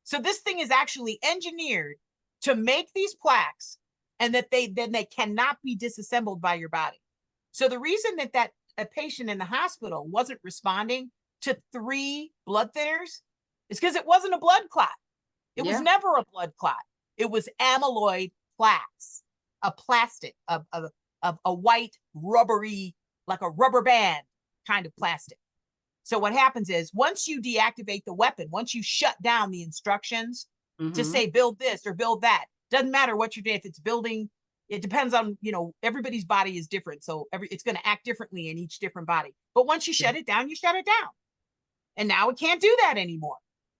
So this thing is actually engineered to make these plaques, and that they cannot be disassembled by your body. So the reason that a patient in the hospital wasn't responding to 3 blood thinners is because it wasn't a blood clot. It was never a blood clot. It was amyloid plaques, a plastic, of a white rubbery, like a rubber band kind of plastic. So what happens is, once you deactivate the weapon, once you shut down the instructions to say build this or build that, doesn't matter what you're doing. If it's building, it depends on, everybody's body is different. So it's going to act differently in each different body. But once you shut it down, you shut it down. And now it can't do that anymore.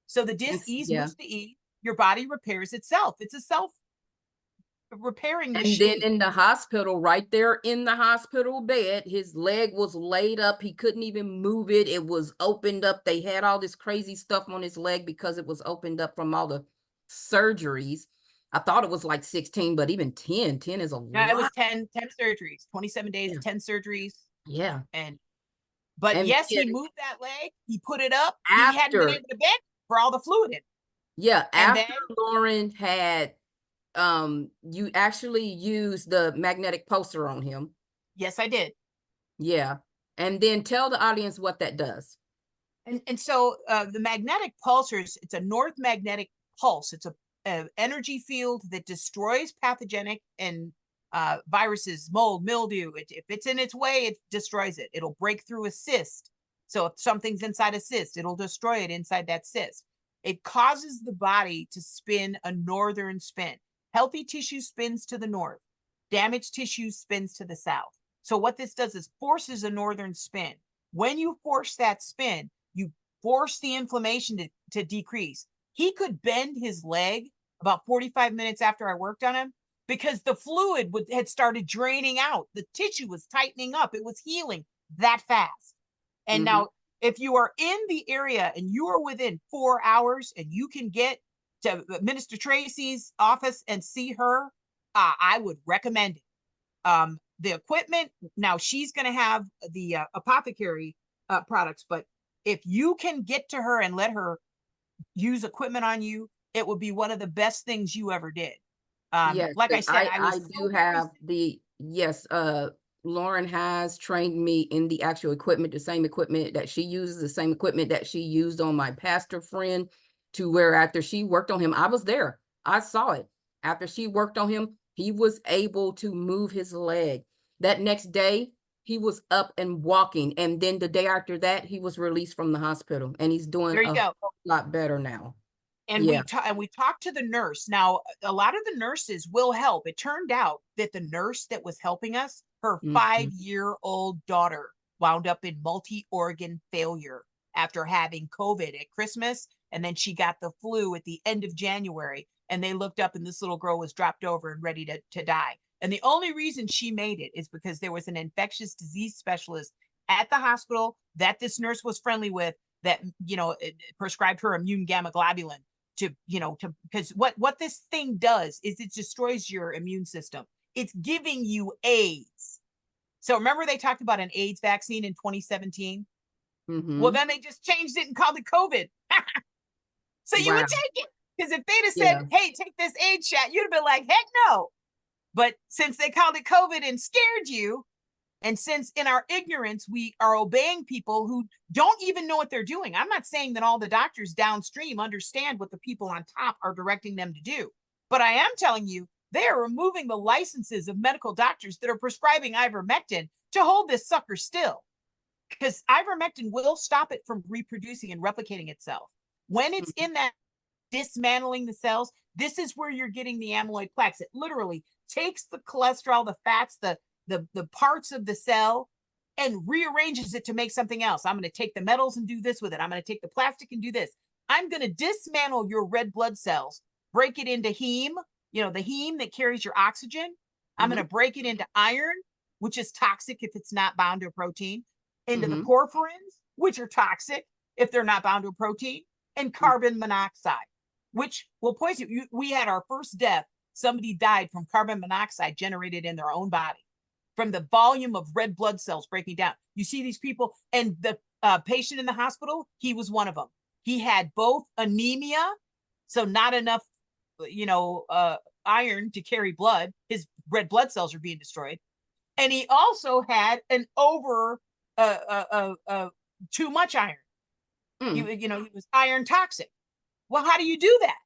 So the dis-ease moves to ease. Your body repairs itself. It's a self-repairing machine. And then in the hospital, right there in the hospital bed, his leg was laid up. He couldn't even move it. It was opened up. They had all this crazy stuff on his leg because it was opened up from all the surgeries. I thought it was like 16, but even 10 is a lot. It was 10 surgeries, 27 days, 10 surgeries. Yeah. But yes, he moved that leg. He put it up. He hadn't been able to bend for all the fluid in it. Yeah. After Lauren had, you actually used the magnetic pulsar on him. Yes, I did. Yeah. And then tell the audience what that does. And so the magnetic pulsars, it's a north magnetic pulse. It's a energy field that destroys pathogenic and viruses, mold, mildew. If it's in its way, it destroys it. It'll break through a cyst. So if something's inside a cyst, it'll destroy it inside that cyst. It causes the body to spin a northern spin. Healthy tissue spins to the north. Damaged tissue spins to the south. So what this does is forces a northern spin. When you force that spin, you force the inflammation to decrease. He could bend his leg about 45 minutes after I worked on him because the fluid had started draining out. The tissue was tightening up. It was healing that fast. And now, if you are in the area and you are within 4 hours and you can get to Minister Traci's office and see her, I would recommend it. The equipment, now she's going to have the apothecary products, but if you can get to her and let her use equipment on you, it would be one of the best things you ever did. Yes, like I said, I do have Lauren has trained me in the actual equipment, the same equipment that she uses, the same equipment that she used on my pastor friend, to where after she worked on him, I was there. I saw it. After she worked on him, he was able to move his leg. That next day, he was up and walking. And then the day after that, he was released from the hospital, and he's doing a lot better now. And we talked to the nurse. Now, a lot of the nurses will help. It turned out that the nurse that was helping us, her 5-year-old daughter wound up in multi-organ failure after having COVID at Christmas. And then she got the flu at the end of January. And they looked up and this little girl was dropped over and ready to die. And the only reason she made it is because there was an infectious disease specialist at the hospital that this nurse was friendly with that, prescribed her immune gamma globulin because what this thing does is it destroys your immune system. It's giving you AIDS. So remember they talked about an AIDS vaccine in 2017? Well, then they just changed it and called it COVID. So you would take it. Because if they'd have said, hey, take this AIDS shot, you'd have been like, heck no. But since they called it COVID and scared you, and since in our ignorance, we are obeying people who don't even know what they're doing. I'm not saying that all the doctors downstream understand what the people on top are directing them to do. But I am telling you, they are removing the licenses of medical doctors that are prescribing ivermectin to hold this sucker still, because ivermectin will stop it from reproducing and replicating itself. When it's in that dismantling the cells, this is where you're getting the amyloid plaques. It literally takes the cholesterol, the fats, the parts of the cell, and rearranges it to make something else. I'm going to take the metals and do this with it. I'm going to take the plastic and do this. I'm going to dismantle your red blood cells, break it into heme, the heme that carries your oxygen. I'm going to break it into iron, which is toxic if it's not bound to a protein, into the porphyrins, which are toxic if they're not bound to a protein, and carbon monoxide, which will poison you. We had our first death. Somebody died from carbon monoxide generated in their own body from the volume of red blood cells breaking down. You see these people, and the patient in the hospital, he was one of them. He had both anemia, so not enough, iron to carry blood. His red blood cells are being destroyed. And he also had an too much iron. He was iron toxic. Well, how do you do that?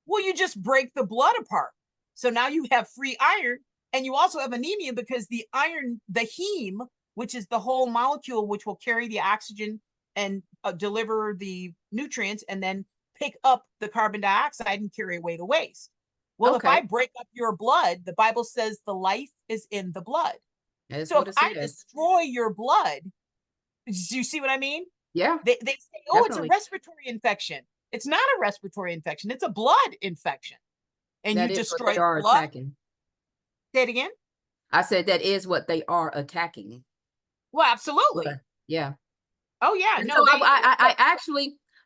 Well, you just break the blood apart. So now you have free iron, and you also have anemia because the iron, the heme, which is the whole molecule which will carry the oxygen and deliver the nutrients and then pick up the carbon dioxide and carry away the waste. Well, if I break up your blood, the Bible says the life is in the blood. So if I destroy your blood, do you see what I mean? Yeah. They say, oh, definitely. It's a respiratory infection. It's not a respiratory infection. It's a blood infection. And that you is destroy what they are blood. attacking. Say it again. I said that is what they are attacking. Well, absolutely. Yeah. Oh yeah. And no, so I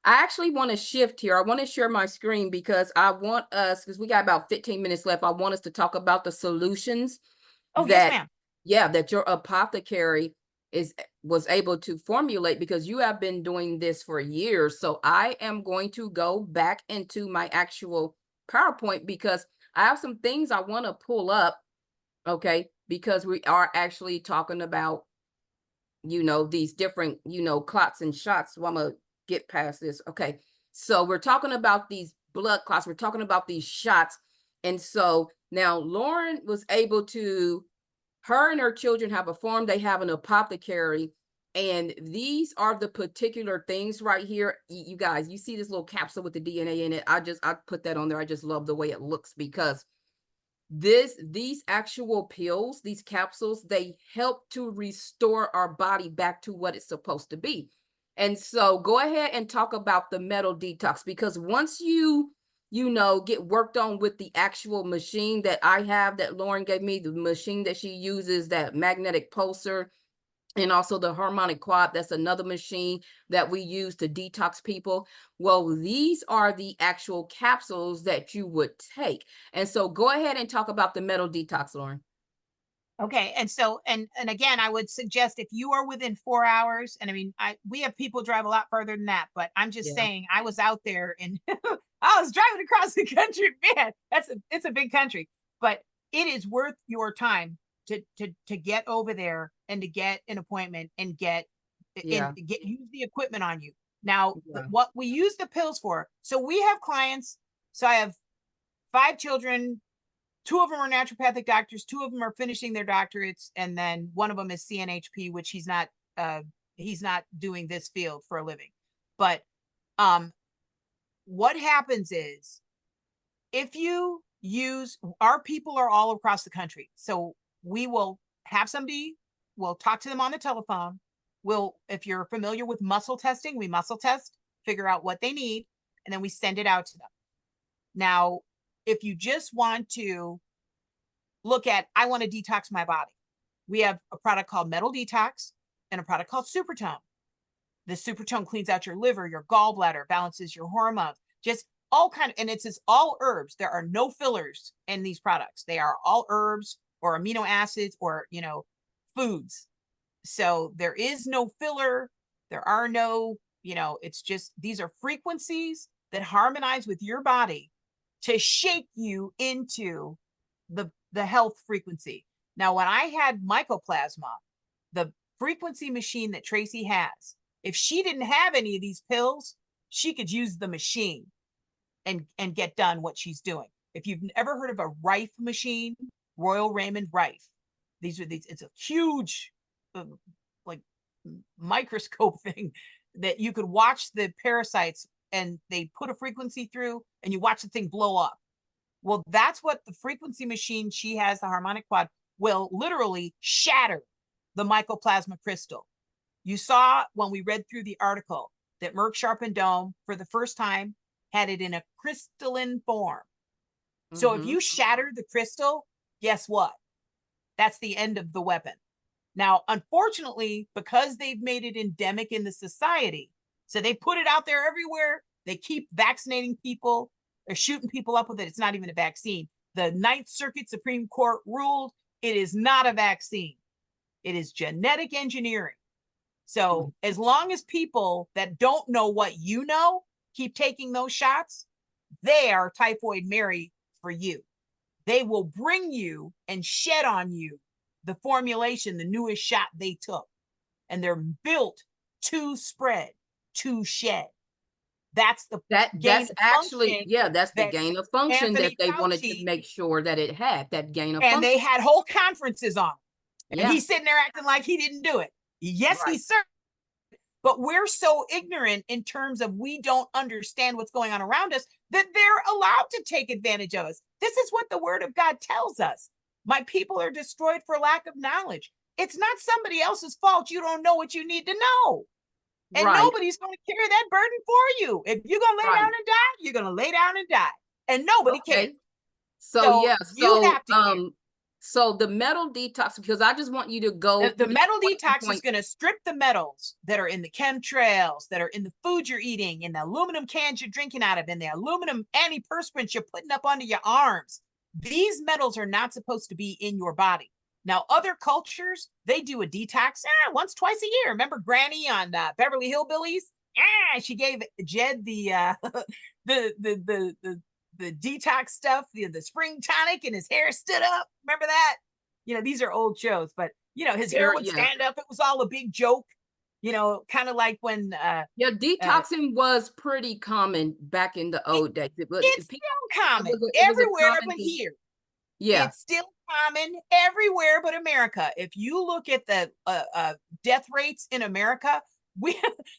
actually want to shift here. I want to share my screen because I want us, because we got about 15 minutes left. I want us to talk about the solutions yes, ma'am. that your apothecary was able to formulate, because you have been doing this for years. So I am going to go back into my actual PowerPoint because I have some things I want to pull up. Okay. Because we are actually talking about, these different, clots and shots. So I'm going to get past this. Okay. So we're talking about these blood clots. We're talking about these shots. And so now Lauren was able to, her and her children have a farm. They have an apothecary. And these are the particular things right here. You guys, you see this little capsule with the DNA in it. I put that on there. I just love the way it looks because these actual pills, these capsules, they help to restore our body back to what it's supposed to be. And so go ahead and talk about the metal detox, because once you get worked on with the actual machine that I have, that Lauren gave me, the machine that she uses, that magnetic pulsar, and also the harmonic quad, that's another machine that we use to detox people. Well, these are the actual capsules that you would take. And so go ahead and talk about the metal detox, Lauren. Okay. And so, and again, I would suggest if you are within 4 hours, and I mean, we have people drive a lot further than that, but I'm just saying, I was out there and I was driving across the country, man, it's a big country, but it is worth your time to get over there and to get an appointment and use the equipment on you. Now, what we use the pills for. So we have clients. So I have 5 children. 2 of them are naturopathic doctors. 2 of them are finishing their doctorates. And then one of them is CNHP, which he's not doing this field for a living. But what happens is, if you use, our people are all across the country. So we will have somebody, we'll talk to them on the telephone. If you're familiar with muscle testing, we muscle test, figure out what they need, and then we send it out to them. Now, if you just want to look at, I want to detox my body, we have a product called Metal Detox and a product called Supertone. The Supertone cleans out your liver, your gallbladder, balances your hormones, just all kind of, and it's all herbs. There are no fillers in these products. They are all herbs or amino acids or, foods. So there is no filler. There are no, it's just, these are frequencies that harmonize with your body to shake you into the health frequency. Now, when I had mycoplasma, the frequency machine that Traci has, if she didn't have any of these pills, she could use the machine and get done what she's doing. If you've ever heard of a Rife machine, Royal Raymond Rife, it's a huge like microscope thing that you could watch the parasites, and they put a frequency through and you watch the thing blow up. Well, that's what the frequency machine she has, the harmonic quad, will literally shatter the mycoplasma crystal. You saw when we read through the article that Merck Sharp and Dome, for the first time, had it in a crystalline form. So if you shatter the crystal, guess what? That's the end of the weapon. Now, unfortunately, because they've made it endemic in the society, so they put it out there everywhere. They keep vaccinating people. They're shooting people up with it. It's not even a vaccine. The Ninth Circuit Supreme Court ruled it is not a vaccine. It is genetic engineering. So as long as people that don't know what you know keep taking those shots, they are Typhoid Mary for you. They will bring you and shed on you the formulation, the newest shot they took. And they're built to spread, to shed. That's the that's actually, yeah, that's the that gain of function that Anthony they wanted to Fauci, make sure that it had, that gain of and they function. had whole conferences on it. And Yeah, he's sitting there acting like he didn't do it. Yes, right, he certainly. But we're so ignorant in terms of we don't understand what's going on around us that they're allowed to take advantage of us. This is what the word of God tells us. My people are destroyed for lack of knowledge. It's not somebody else's fault. You don't know what you need to know. And right, nobody's going to carry that burden for you. If you're going to lay down right. and die, you're going to lay down and die. And nobody cares. Okay. So So yeah, you have to care. so the metal detox, because I just want you to go The through metal point to detox is point. going to strip the metals that are in the chemtrails, that are in the food you're eating, in the aluminum cans you're drinking out of, in the aluminum antiperspirants you're putting up under your arms. These metals are not supposed to be in your body. Now, other cultures, they do a detox once, twice a year. Remember Granny on Beverly Hillbillies? She gave Jed the the detox stuff, the spring tonic, and his hair stood up. Remember that? These are old shows, but his hair would Yeah, stand up. It was all a big joke. Kind of like when yeah, detoxing was pretty common back in the it, old days. it's People, still common it was a everywhere common but thing. here. Yeah, It's still common everywhere but America. If you look at the death rates in America,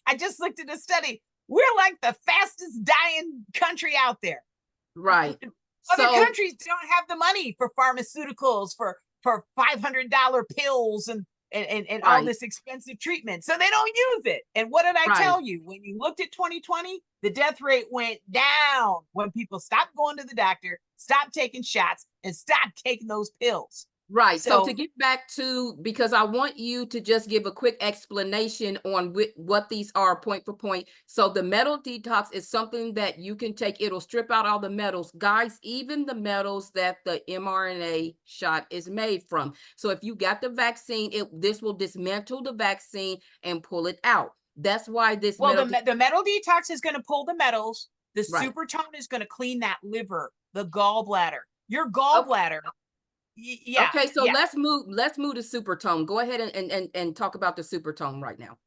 I just looked at a study. We're like the fastest dying country out there. right. Other So countries don't have the money for pharmaceuticals, for $500 pills and all right, this expensive treatment. So they don't use it. And what did I right. tell you? When you looked at 2020, the death rate went down when people stopped going to the doctor, stopped taking shots, and stopped taking those pills. Right. So to So, get back to, because I want you to just give a quick explanation on what these are point for point. So the metal detox is something that you can take. It'll strip out all the metals, guys, even the metals that the mRNA shot is made from. So if you got the vaccine, this will dismantle the vaccine and pull it out. That's why this well, metal, the metal detox is going to pull the metals. The right. supertone is going to clean that liver, the gallbladder. Your Okay. gallbladder, yeah, Okay, so yeah. let's move to supertone. Go ahead and talk about the supertone right now.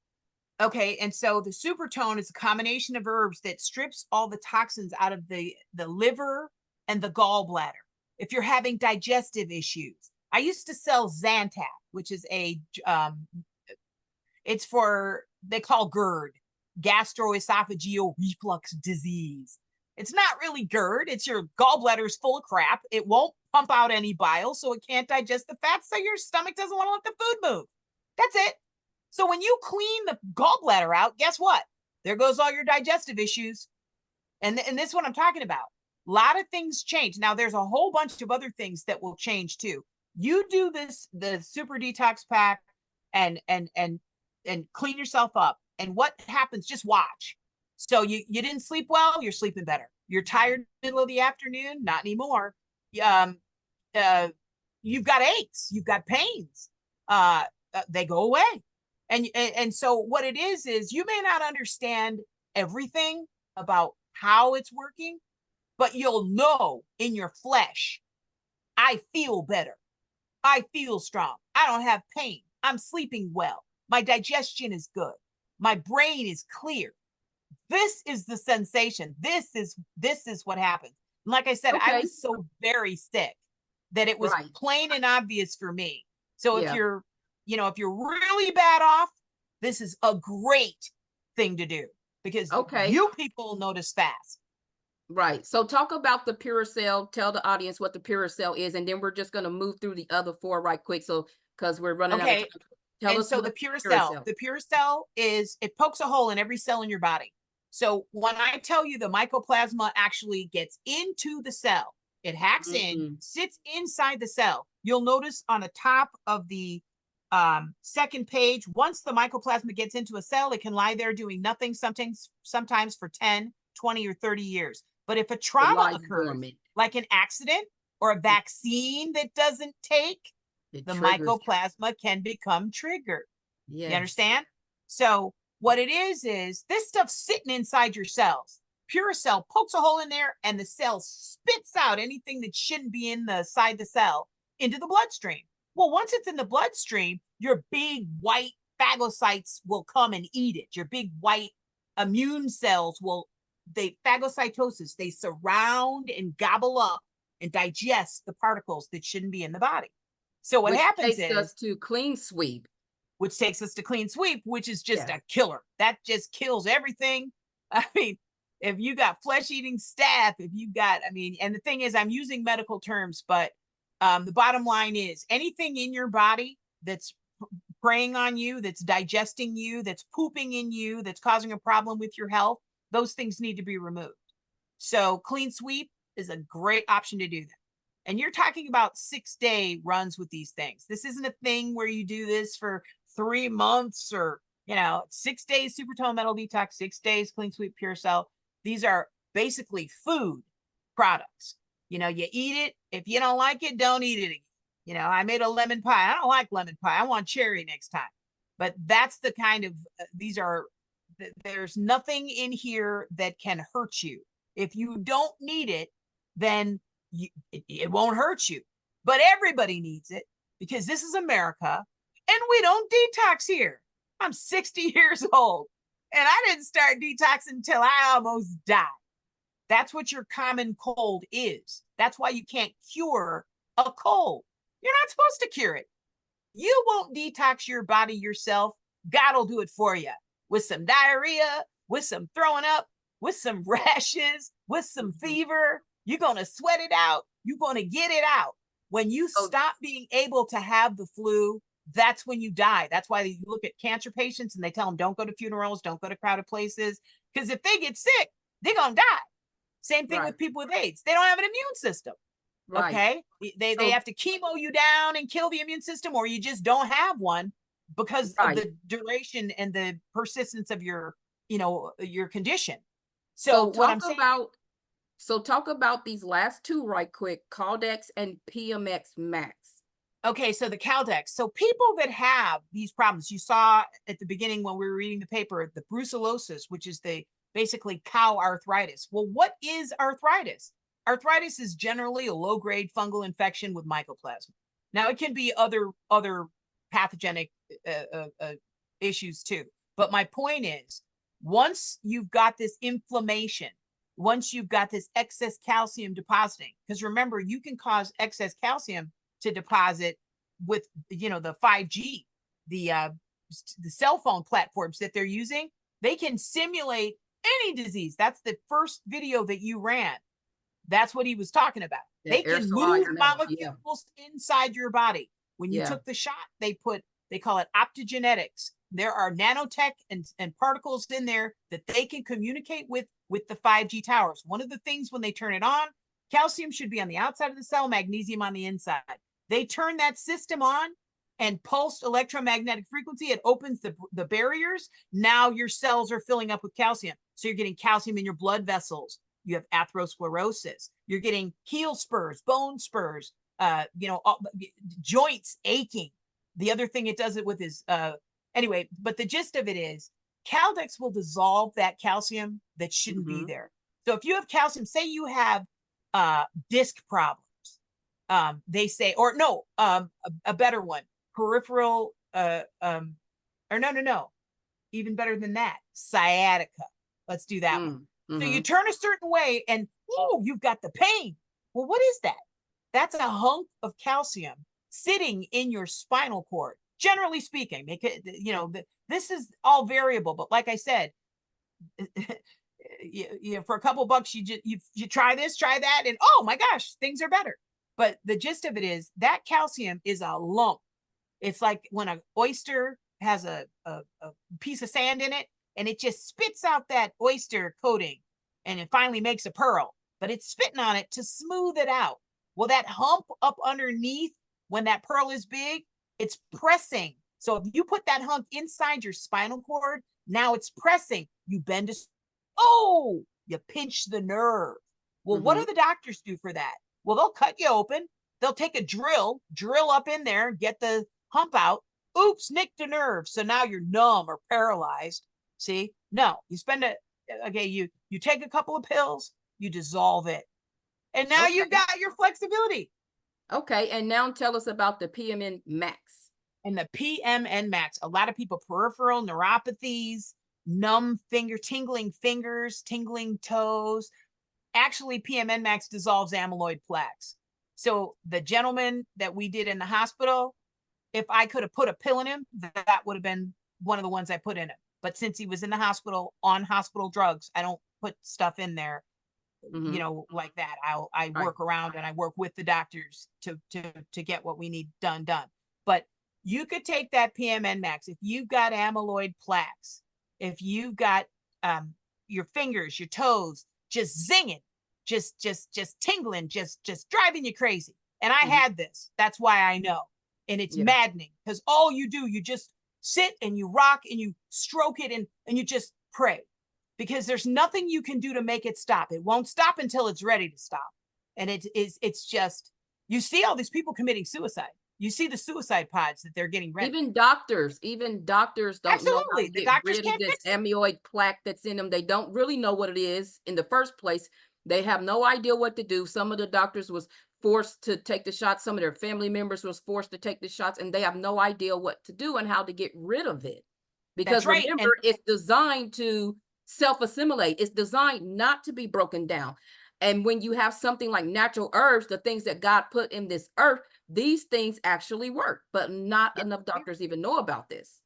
Okay, and so the supertone is a combination of herbs that strips all the toxins out of the liver and the gallbladder. If you're having digestive issues, I used to sell Zantac, which is it's for, they call GERD, gastroesophageal reflux disease. It's not really GERD. It's your gallbladder's full of crap. It won't pump out any bile, so it can't digest the fat, so your stomach doesn't want to let the food move. That's it. So when you clean the gallbladder out, guess what? There goes all your digestive issues. And this is what I'm talking about. A lot of things change. Now, there's a whole bunch of other things that will change too. You do the super detox pack and clean yourself up. And what happens, just watch. So you didn't sleep well, you're sleeping better. You're tired middle of the afternoon, not anymore. You've got aches, you've got pains. They go away. And so what it is you may not understand everything about how it's working, but you'll know in your flesh, I feel better. I feel strong. I don't have pain. I'm sleeping well. My digestion is good. My brain is clear. This is the sensation. This is what happens. And like I said, I Okay, was so very sick that it was right. plain and obvious for me. So if Yeah. you're you know, if you're really bad off, this is a great thing to do because Okay. you people notice fast. Right. So talk about the Pure Cell. Tell the audience what the Pure Cell is, and then we're just going to move through the other four right quick. So because we're running out of Okay. time. Tell And us so what Pure Cell. The Pure Cell is, it pokes a hole in every cell in your body. So when I tell you the mycoplasma actually gets into the cell, it hacks in, sits inside the cell. You'll notice on the top of the second page, once the mycoplasma gets into a cell, it can lie there doing nothing, sometimes for 10, 20, or 30 years. But if a trauma occurs, like an accident or a vaccine that doesn't take, the mycoplasma can become triggered. Yes. You understand? So what it is this stuff's sitting inside your cells. Pure Cell pokes a hole in there and the cell spits out anything that shouldn't be inside the cell into the bloodstream. Well, once it's in the bloodstream, your big white phagocytes will come and eat it. Your big white immune cells phagocytosis, they surround and gobble up and digest the particles that shouldn't be in the body. So what happens takes us to clean sweep. Which takes us to clean sweep, which is just a killer. That just kills everything. I mean, if you got flesh-eating staph, if you got, I mean, and the thing is, I'm using medical terms, but the bottom line is anything in your body that's preying on you, that's digesting you, that's pooping in you, that's causing a problem with your health, those things need to be removed. So clean sweep is a great option to do that. And you're talking about 6-day runs with these things. This isn't a thing where you do this for 3 months or, 6 days super tone metal detox, 6 days clean sweep Pure Cell. These are basically food products. You eat it. If you don't like it, don't eat it again. I made a lemon pie. I don't like lemon pie. I want cherry next time. But that's the kind of, there's nothing in here that can hurt you. If you don't need it, then it won't hurt you. But everybody needs it because this is America and we don't detox here. I'm 60 years old and I didn't start detoxing until I almost died. That's what your common cold is. That's why you can't cure a cold. You're not supposed to cure it. You won't detox your body yourself. God will do it for you with some diarrhea, with some throwing up, with some rashes, with some fever. You're going to sweat it out. You're going to get it out. When you stop being able to have the flu, that's when you die. That's why you look at cancer patients and they tell them, don't go to funerals, don't go to crowded places. Because if they get sick, they're going to die. Same thing with people with AIDS. They don't have an immune system. Okay. They have to chemo you down and kill the immune system, or you just don't have one because of the duration and the persistence of your condition. So what I'm saying about, talk about these last two right quick, Caldex and PMX Max. Okay, so the Caldex. So people that have these problems, you saw at the beginning when we were reading the paper, the brucellosis, which is basically cow arthritis. Well, what is arthritis? Arthritis is generally a low-grade fungal infection with mycoplasma. Now, it can be other pathogenic issues too. But my point is, once you've got this inflammation, once you've got this excess calcium depositing, because remember, you can cause excess calcium to deposit with, the 5G, the cell phone platforms that they're using. They can simulate any disease. That's the first video that you ran. That's what he was talking about. They can move molecules inside your body. When you took the shot, they call it optogenetics. There are nanotech and particles in there that they can communicate with the 5G towers. One of the things when they turn it on, calcium should be on the outside of the cell, magnesium on the inside. They turn that system on and pulsed electromagnetic frequency. It opens the barriers. Now your cells are filling up with calcium. So you're getting calcium in your blood vessels. You have atherosclerosis. You're getting heel spurs, bone spurs, joints aching. The other thing it does it with is, anyway, but the gist of it is Caldex will dissolve that calcium that shouldn't be there. So if you have calcium, say you have disc problems, they say, or no, a better one, peripheral, even better than that, sciatica. Let's do that one. So you turn a certain way and, you've got the pain. Well, what is that? That's a hunk of calcium sitting in your spinal cord. generally speaking. Make it, you know, this is all variable, but like I said, for a couple bucks, you try this, try that, and oh my gosh, things are better. But the gist of it is that calcium is a lump. It's like when an oyster has a piece of sand in it, and it just spits out that oyster coating, and it finally makes a pearl, but it's spitting on it to smooth it out. Well, that hump up underneath, when that pearl is big, it's pressing. So if you put that hump inside your spinal cord, now it's pressing. You bend it. Oh, you pinch the nerve. Well, what do the doctors do for that? Well, they'll cut you open. They'll take a drill up in there, get the hump out. Oops, nicked a nerve. So now you're numb or paralyzed. See? No, you spend it. Okay, you take a couple of pills, you dissolve it, and now Okay. you've got your flexibility. Okay, and now tell us about the PMN Max. And the PMN Max, a lot of people, peripheral neuropathies, numb finger, tingling fingers, tingling toes. Actually, PMN Max dissolves amyloid plaques. So the gentleman that we did in the hospital, if I could have put a pill in him, that would have been one of the ones I put in him. But since he was in the hospital on hospital drugs, I don't put stuff in there, you know, like that. I work around and I work with the doctors to get what we need done. But you could take that PMN Max if you've got amyloid plaques, if you've got your fingers, your toes just zinging, just tingling, just driving you crazy. And I had this. That's why I know. And it's maddening because all you do, you just sit and you rock and you stroke it and you just pray, because there's nothing you can do to make it stop. It won't stop until it's ready to stop. And it's just, you see all these people committing suicide. You see the suicide pods that they're getting ready. Even doctors don't know how to The get doctors rid of can't this fix it. amyloid plaque that's in them. They don't really know what it is in the first place. They have no idea what to do. Some of the doctors was forced to take the shots. Some of their family members was forced to take the shots, and they have no idea what to do and how to get rid of it. Because That's right. And remember, it's designed to self-assimilate. It's designed not to be broken down. And when you have something like natural herbs, the things that God put in this earth, these things actually work, but not enough doctors even know about this.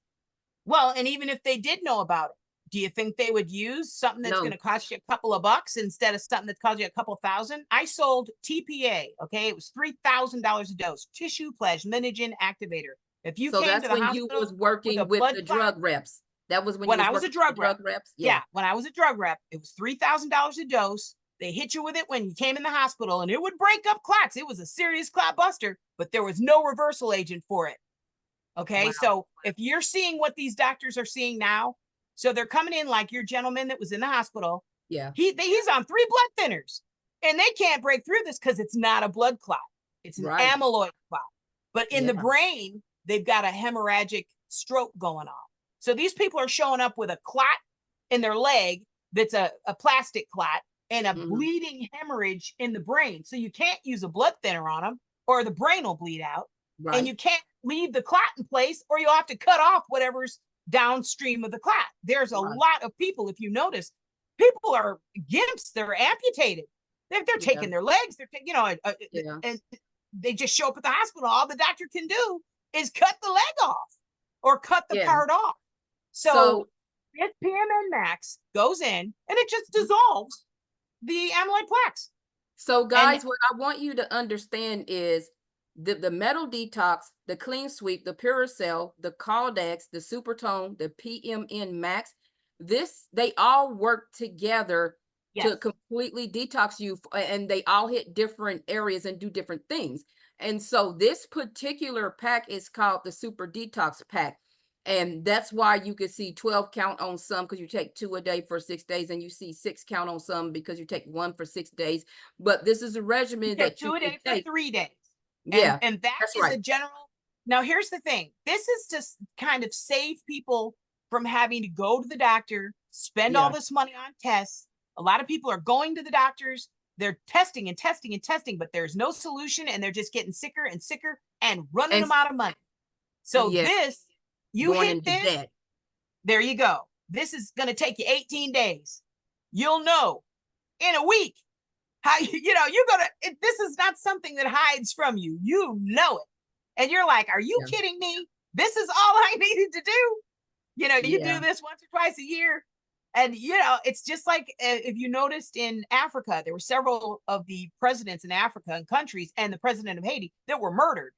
well, and even if they did know about it, do you think they would use something that's going No. to cost you a couple of bucks instead of something that costs you a couple thousand? I sold TPA. Okay, it was $3,000 a dose. Tissue plasminogen activator. If you So came to that's the when you hospital was with a working with blood the clot, drug reps. That was when you when was I was a working with the drug rep, drug reps. yeah, when I was a drug rep, it was $3,000 a dose. They hit you with it when you came in the hospital, and it would break up clots. It was a serious clot buster, but there was no reversal agent for it. Okay, Wow. so if you're seeing what these doctors are seeing now, so they're coming in like your gentleman that was in the hospital. Yeah. He's on 3 blood thinners, and they can't break through this because it's not a blood clot; it's an Right. amyloid clot. But in the Yeah. brain, they've got a hemorrhagic stroke going on. So these people are showing up with a clot in their leg that's a plastic clot and a bleeding hemorrhage in the brain. So you can't use a blood thinner on them, or the brain will bleed out. Right. And you can't leave the clot in place, or you'll have to cut off whatever's downstream of the clot. There's a lot of people, if you notice, people are gimps, they're amputated. They're taking their legs, they're you know, and they just show up at the hospital. All the doctor can do is cut the leg off or cut the part off. So this PMN Max goes in and it just dissolves the amyloid plaques. So guys, what I want you to understand is the metal detox, the clean sweep, the pure cell, the Caldex, the supertone, the PMN Max, they all work together to completely detox you, and they all hit different areas and do different things. And so this particular pack is called the Super Detox Pack. And that's why you can see 12 count on some because you take 2 a day for 6 days, and you see 6 count on some because you take 1 for 6 days. But this is a regimen that you 2 a can day take. for 3 days. Yeah, and that that's is right. a general. Now, here's the thing. This is just kind of save people from having to go to the doctor, spend all this money on tests. A lot of people are going to the doctors. They're testing and testing and testing, but there's no solution, and they're just getting sicker and sicker and running them out of money. So this, you going hit into this, debt. there you go. This is going to take you 18 days. You'll know in a week how, you're going this is not something that hides from you. You know it. And you're like, are you kidding me? this is all I needed to do. You know, you Yeah. do this once or twice a year. And, you know, it's just like if you noticed in Africa, there were several of the presidents in Africa and countries and the president of Haiti that were murdered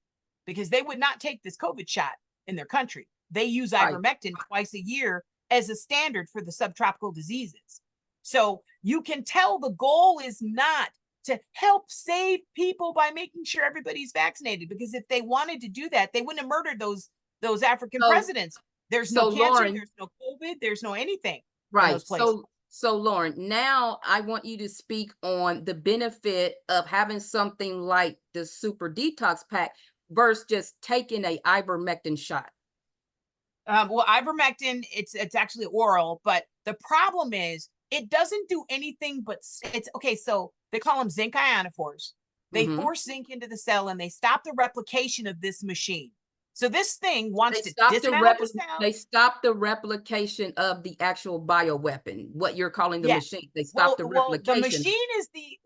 because they would not take this COVID shot in their country. They use Right. ivermectin twice a year as a standard for the subtropical diseases. So you can tell the goal is not to help save people by making sure everybody's vaccinated, because if they wanted to do that, they wouldn't have murdered those African So, presidents. There's no so cancer, Lauren, there's no COVID, there's no anything in those right. places. So Lauren, now I want you to speak on the benefit of having something like the super detox pack versus just taking a ivermectin shot. Well, ivermectin, it's actually oral, but the problem is it doesn't do anything but it's okay. So they call them zinc ionophores. They Hmm. force zinc into the cell and they stop the replication of this machine. So this thing They wants to stop dismantle the cell. they stop the replication of the actual bioweapon, what you're calling the Yeah. machine. They stop Well, the well, replication.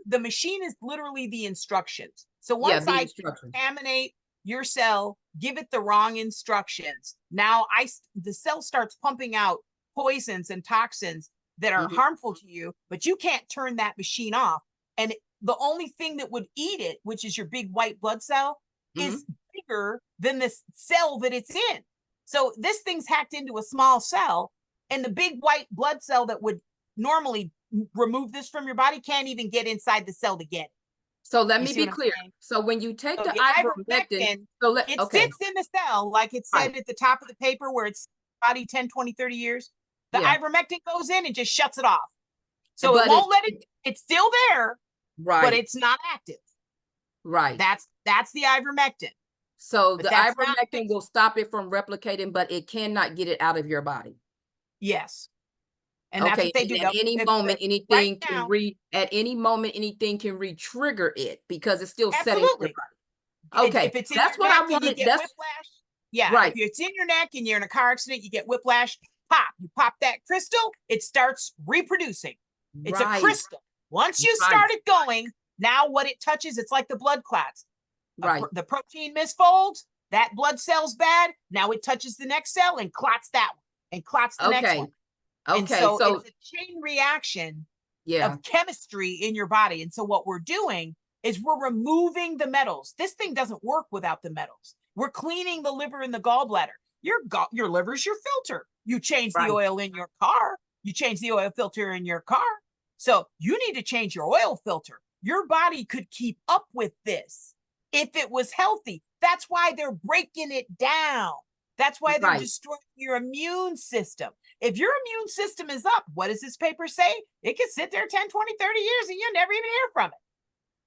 the machine is literally the instructions. So Yeah, once the I instructions. contaminate your cell, give it the wrong instructions, now the cell starts pumping out poisons and toxins that are Hmm. harmful to you, but you can't turn that machine off. And the only thing that would eat it, which is your big white blood cell, is Hmm. bigger than this cell that it's in. So this thing's hacked into a small cell, and the big white blood cell that would normally remove this from your body can't even get inside the cell to get it. So let You me see be what I'm clear. saying? So when you take So the the ivermectin, ivermectin, so let, it okay, sits in the cell, like it right. said at the top of the paper where it's body 10, 20, 30 years. The Yeah. ivermectin goes in and just shuts it off. So it But won't let it, it's still there, but right, it's not active. right. That's the ivermectin, So but the that's not ivermectin fixed. will stop it from replicating, but it cannot get it out of your body. Yes. And that's Okay, what they and do. at any If moment, right anything can now, at any moment, anything can re-trigger it because it's still setting in your absolutely. body. Okay, If it's in that's your what neck I and you wanted. get That's whiplash, yeah, if right, it's in your neck and you're in a car accident, you get whiplash, you pop that crystal, it starts reproducing. It's a right, crystal. Once you right, start it going, now what it touches, it's like the blood clots. right. The protein misfolds, that blood cell's bad. Now it touches the next cell and clots that one and clots the next Okay, one. And okay. so So it's a chain reaction yeah, of chemistry in your body. And so what we're doing is we're removing the metals. This thing doesn't work without the metals. We're cleaning the liver and the gallbladder. Your liver's your filter. You change the right. oil in your car. You change the oil filter in your car. So you need to change your oil filter. Your body could keep up with this if it was healthy. That's why they're breaking it down. That's why they're Right. destroying your immune system. If your immune system is up, what does this paper say? It can sit there 10, 20, 30 years and you never even hear from it.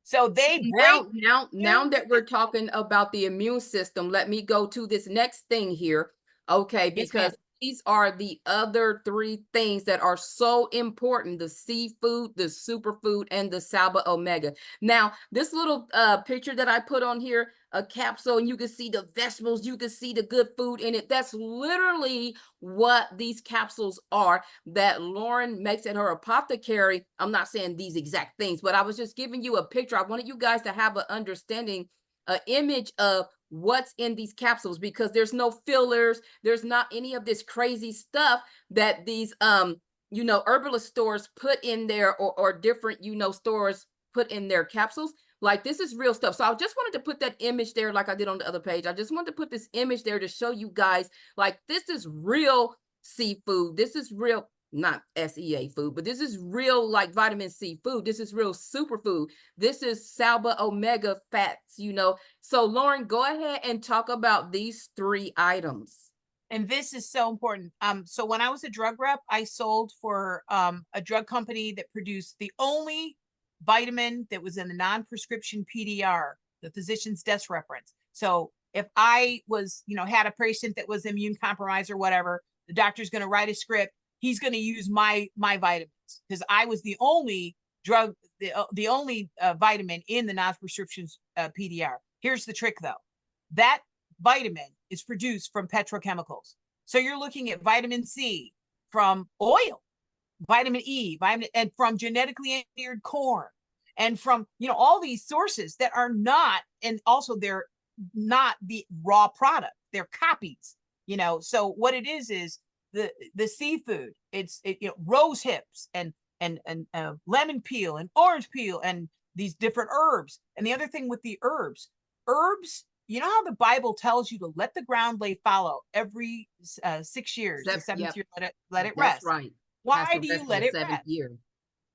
So they See, break now that we're talking about the immune system, let me go to this next thing here. Okay, yes, ma'am. because these are the other three things that are so important: the seafood, the superfood, and the Salba Omega. Now, this little picture that I put on here, a capsule, and you can see the vegetables, you can see the good food in it. That's literally what these capsules are that Lauren makes at her apothecary. I'm not saying these exact things, but I was just giving you a picture. I wanted you guys to have an understanding, an image of what's in these capsules, because there's no fillers, there's not any of this crazy stuff that these herbalist stores put in there, or different stores put in their capsules. Like, this is real stuff. So I just wanted to put that image there like I did on the other page. I just wanted to put this image there to show you guys, like, this is real seafood. This is real, not SEA food, but this is real, like, vitamin C food. This is real superfood. This is Salba Omega fats. So Lauren, go ahead and talk about these three items. And this is so important. So when I was a drug rep, I sold for a drug company that produced the only vitamin that was in the non-prescription PDR, the physician's desk reference. So if I was, had a patient that was immune compromised or whatever, the doctor's going to write a script. He's going to use my vitamins because I was the only drug, the only vitamin in the non-prescription PDR. Here's the trick though. That vitamin is produced from petrochemicals. So you're looking at vitamin C from oil, vitamin E, and from genetically engineered corn, and from all these sources that are not, and also they're not the raw product. they're copies, you know. So what it is the seafood. You know, rose hips and lemon peel and orange peel and these different herbs. And the other thing with the herbs, you know how the Bible tells you to let the ground lay fallow every 6 years, the seventh Yep, year let it that's rest. right. Has Why to do you rest in let the it seventh rest? year.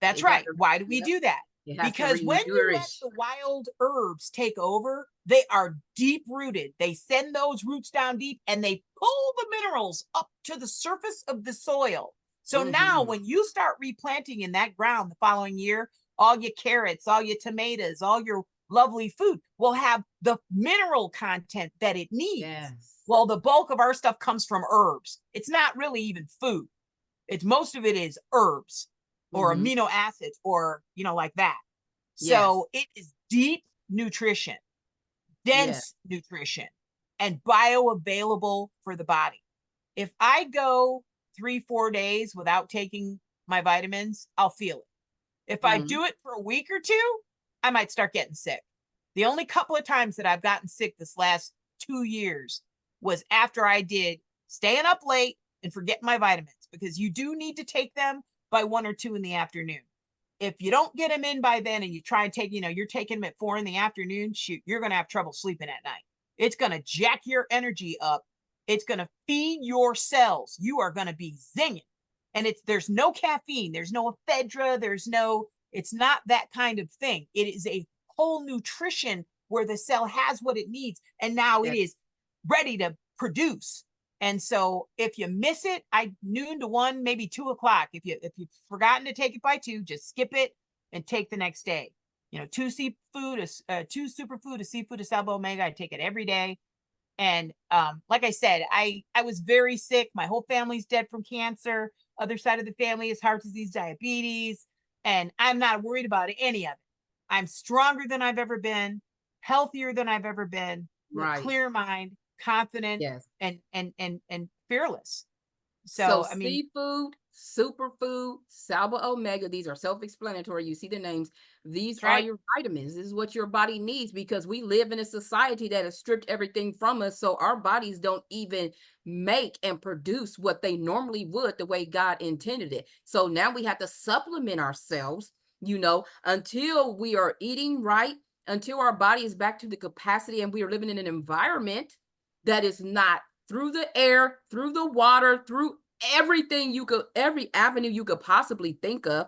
That's It got right. to, Why do we yep, do that? it has to Because when you let re-nourish. the wild herbs take over, they are deep rooted. They send those roots down deep and they pull the minerals up to the surface of the soil. So now Hmm. when you start replanting in that ground the following year, all your carrots, all your tomatoes, all your lovely food will have the mineral content that it needs. Yes. Well, the bulk of our stuff comes from herbs. It's not really even food. It's most of it is herbs or Hmm. amino acids or, you know, like that. Yes. So it is deep nutrition, Yeah. dense nutrition, and bioavailable for the body. If I go 3, 4 days without taking my vitamins, I'll feel it. If I Hmm. do it for a week or two, I might start getting sick. The only couple of times that I've gotten sick this last 2 years was after I did staying up late and forgetting my vitamins, because you do need to take them by 1 or 2 in the afternoon. If you don't get them in by then and you try and take, you know, you're taking them at 4 in the afternoon, shoot, you're going to have trouble sleeping at night. It's going to jack your energy up. It's going to feed your cells. You are going to be zinging. And there's no caffeine, there's no ephedra, it's not that kind of thing. It is a whole nutrition where the cell has what it needs and now it Yes. is ready to produce. And so if you miss it, I noon to 1, maybe 2 o'clock. If you've forgotten to take it by 2, just skip it and take the next day. You know, two superfood, a seafood, a salvo omega. I take it every day. And like I said, I was very sick. My whole family's dead from cancer. Other side of the family is heart disease, diabetes, and I'm not worried about any of it. I'm stronger than I've ever been, healthier than I've ever been, with a Right. clear mind, confident, Yes. and fearless. So So I mean, seafood, superfood, Salba Omega, these are self-explanatory. You see the names. These that's are right. your vitamins. This is what your body needs because we live in a society that has stripped everything from us. So our bodies don't even make and produce what they normally would the way God intended it. So now we have to supplement ourselves, until we are eating right, until our body is back to the capacity and we are living in an environment that is not through the air, through the water, through every avenue you could possibly think of.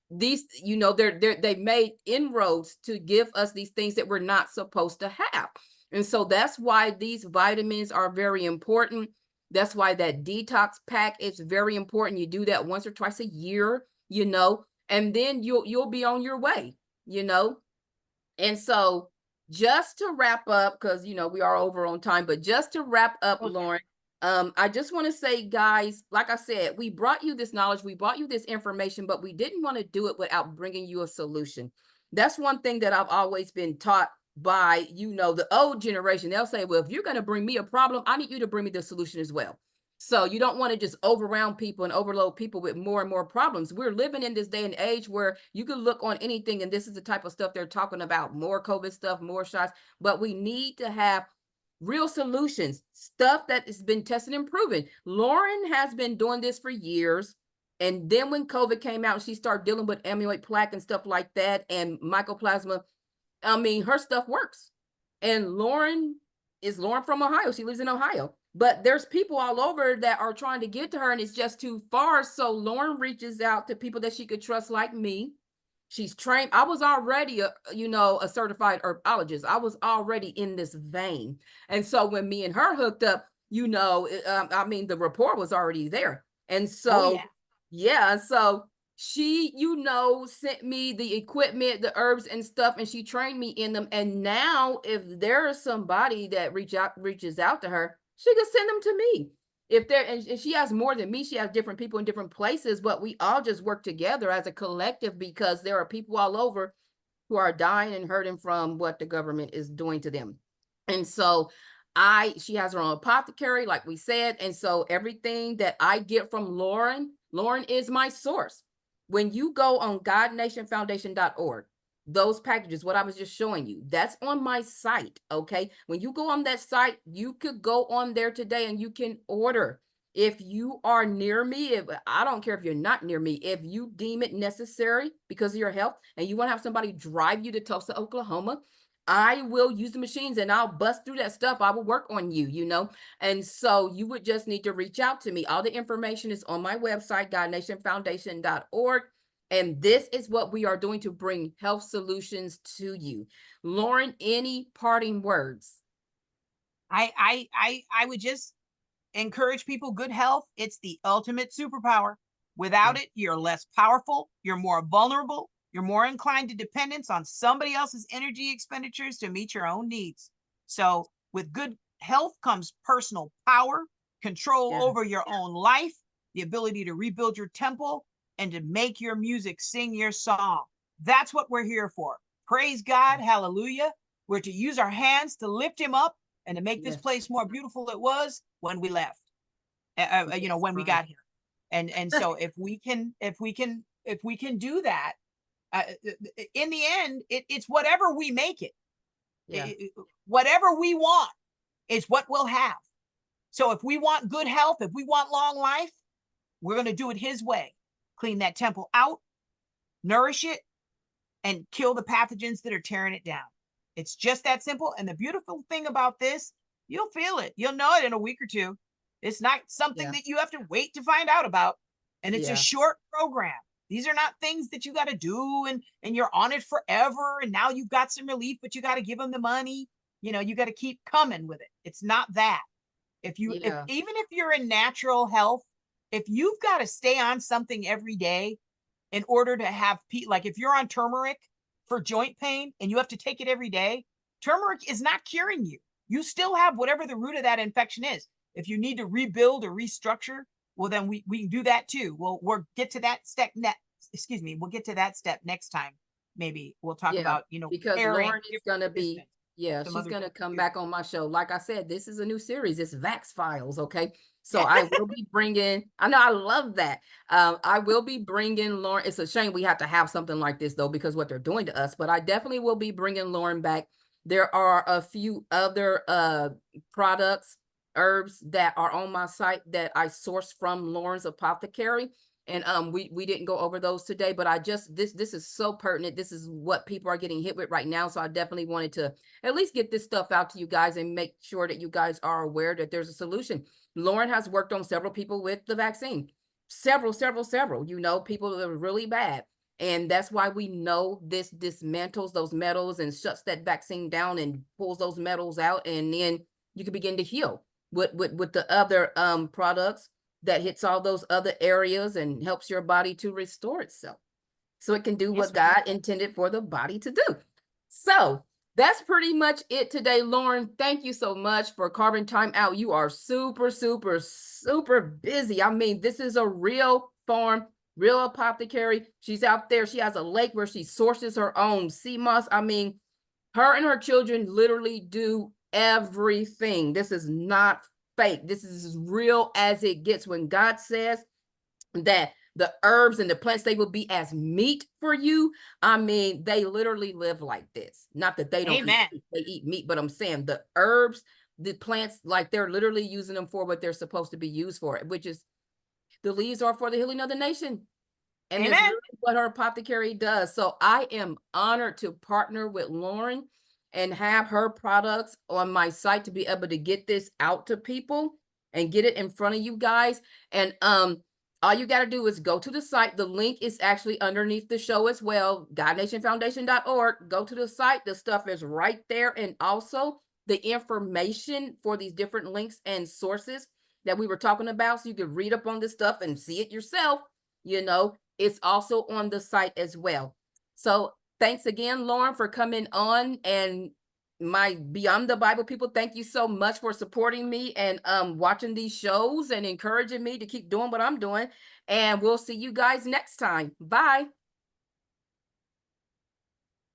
These, they've made inroads to give us these things that we're not supposed to have. And so that's why these vitamins are very important. That's why that detox pack is very important. You do that once or twice a year, and then you'll be on your way, you know. And so, just to wrap up, because we are over on time, but just to wrap up, Okay. Lauren, I just want to say, guys, like I said, we brought you this knowledge, we brought you this information, but we didn't want to do it without bringing you a solution. That's one thing that I've always been taught by, the old generation. They'll say, well, if you're going to bring me a problem, I need you to bring me the solution as well. So you don't want to just overwhelm people and overload people with more and more problems. We're living in this day and age where you can look on anything, and this is the type of stuff they're talking about: more COVID stuff, more shots. But we need to have real solutions, stuff that has been tested and proven. Lauren has been doing this for years. And then when COVID came out, she started dealing with amyloid plaque and stuff like that, and mycoplasma. I mean, her stuff works. And Lauren is Lauren from Ohio. She lives in Ohio. But there's people all over that are trying to get to her, and it's just too far. So Lauren reaches out to people that she could trust, like me. She's trained. I was already a certified herbologist. I was already in this vein. And so when me and her hooked up, the rapport was already there. And Oh so, yeah. yeah, so she, sent me the equipment, the herbs and stuff, and she trained me in them. And now if there's somebody that reaches out to her, she can send them to me. If there and she has more than me, she has different people in different places, but we all just work together as a collective because there are people all over who are dying and hurting from what the government is doing to them. And so she has her own apothecary, like we said. And so everything that I get from Lauren is my source. When you go on godnationfoundation.org, those packages, what I was just showing you, that's on my site. Okay. When you go on that site, you could go on there today and you can order. If you are near me, if I don't care if you're not near me, if you deem it necessary because of your health and you want to have somebody drive you to Tulsa, Oklahoma, I will use the machines and I'll bust through that stuff. I will work on you, you know. And so you would just need to reach out to me. All the information is on my website, godnationfoundation.org. And this is what we are doing to bring health solutions to you. Lauren, any parting words? I would just encourage people. Good health, it's the ultimate superpower. Without Yeah. it, you're less powerful, you're more vulnerable, you're more inclined to dependence on somebody else's energy expenditures to meet your own needs. So with good health comes personal power, control over Yes. your own life, the ability to rebuild your temple, and to make your music sing your song. That's what we're here for. Praise God. Hallelujah. We're to use our hands to lift him up and to make this Yes. place more beautiful it was when we left, Yes. when we Right. got here. And so if we can do that, uh, in the end, it's whatever we make it. Yeah. Whatever we want is what we'll have. So if we want good health, if we want long life, we're going to do it his way. Clean that temple out, nourish it, and kill the pathogens that are tearing it down. It's just that simple. And the beautiful thing about this, you'll feel it. You'll know it in a week or two. It's not something Yeah. that you have to wait to find out about. And it's a Yeah. short program. These are not things that you got to do and you're on it forever. And now you've got some relief, but you got to give them the money. You got to keep coming with it. It's not that. If Yeah. even if you're in natural health, if you've got to stay on something every day in order to have like if you're on turmeric for joint pain and you have to take it every day, turmeric is not curing you. You still have whatever the root of that infection is. If you need to rebuild or restructure, well, then we can do that too. We'll get to that step we'll get to that step next time. Maybe we'll talk Yeah. about, Because pairing Lauren is different going to be, medicines, yeah, some she's other going to things come too. back on my show. Like I said, this is a new series. It's Vax Files. Okay. So I will be bringing, I know I love that. I will be bringing Lauren. It's a shame we have to have something like this though, because what they're doing to us, but I definitely will be bringing Lauren back. There are a few other products, herbs that are on my site that I source from Lauren's Apothecary. And we didn't go over those today, but I just this is so pertinent. This is what people are getting hit with right now. So I definitely wanted to at least get this stuff out to you guys and make sure that you guys are aware that there's a solution. Lauren has worked on several people with the vaccine. Several, people that are really bad. And that's why we know this dismantles those metals and shuts that vaccine down and pulls those metals out. And then you can begin to heal with the other products that hits all those other areas and helps your body to restore itself so it can do Yes, what ma'am. God intended for the body to do. So that's pretty much it today. Lauren, thank you so much for carving time out. You are super, super, super busy. I mean, this is a real farm, real apothecary. She's out there. She has a lake where she sources her own sea moss. I mean, her and her children literally do everything. This is not fake. This is as real as it gets. When God says that the herbs and the plants, they will be as meat for you. I mean, they literally live like this. Not that they don't eat Amen. meat, they eat meat, but I'm saying the herbs, the plants, like they're literally using them for what they're supposed to be used for, which is the leaves are for the healing of the nation. And that's Amen. really what her apothecary does. So I am honored to partner with Lauren and have her products on my site to be able to get this out to people and get it in front of you guys. And all you got to do is go to the site. The link is actually underneath the show as well, godnationfoundation.org. Go to the site. The stuff is right there. And also the information for these different links and sources that we were talking about. So you can read up on this stuff and see it yourself. It's also on the site as well. So thanks again, Lauren, for coming on. And my Beyond the Bible people, thank you so much for supporting me and watching these shows and encouraging me to keep doing what I'm doing. And we'll see you guys next time. Bye.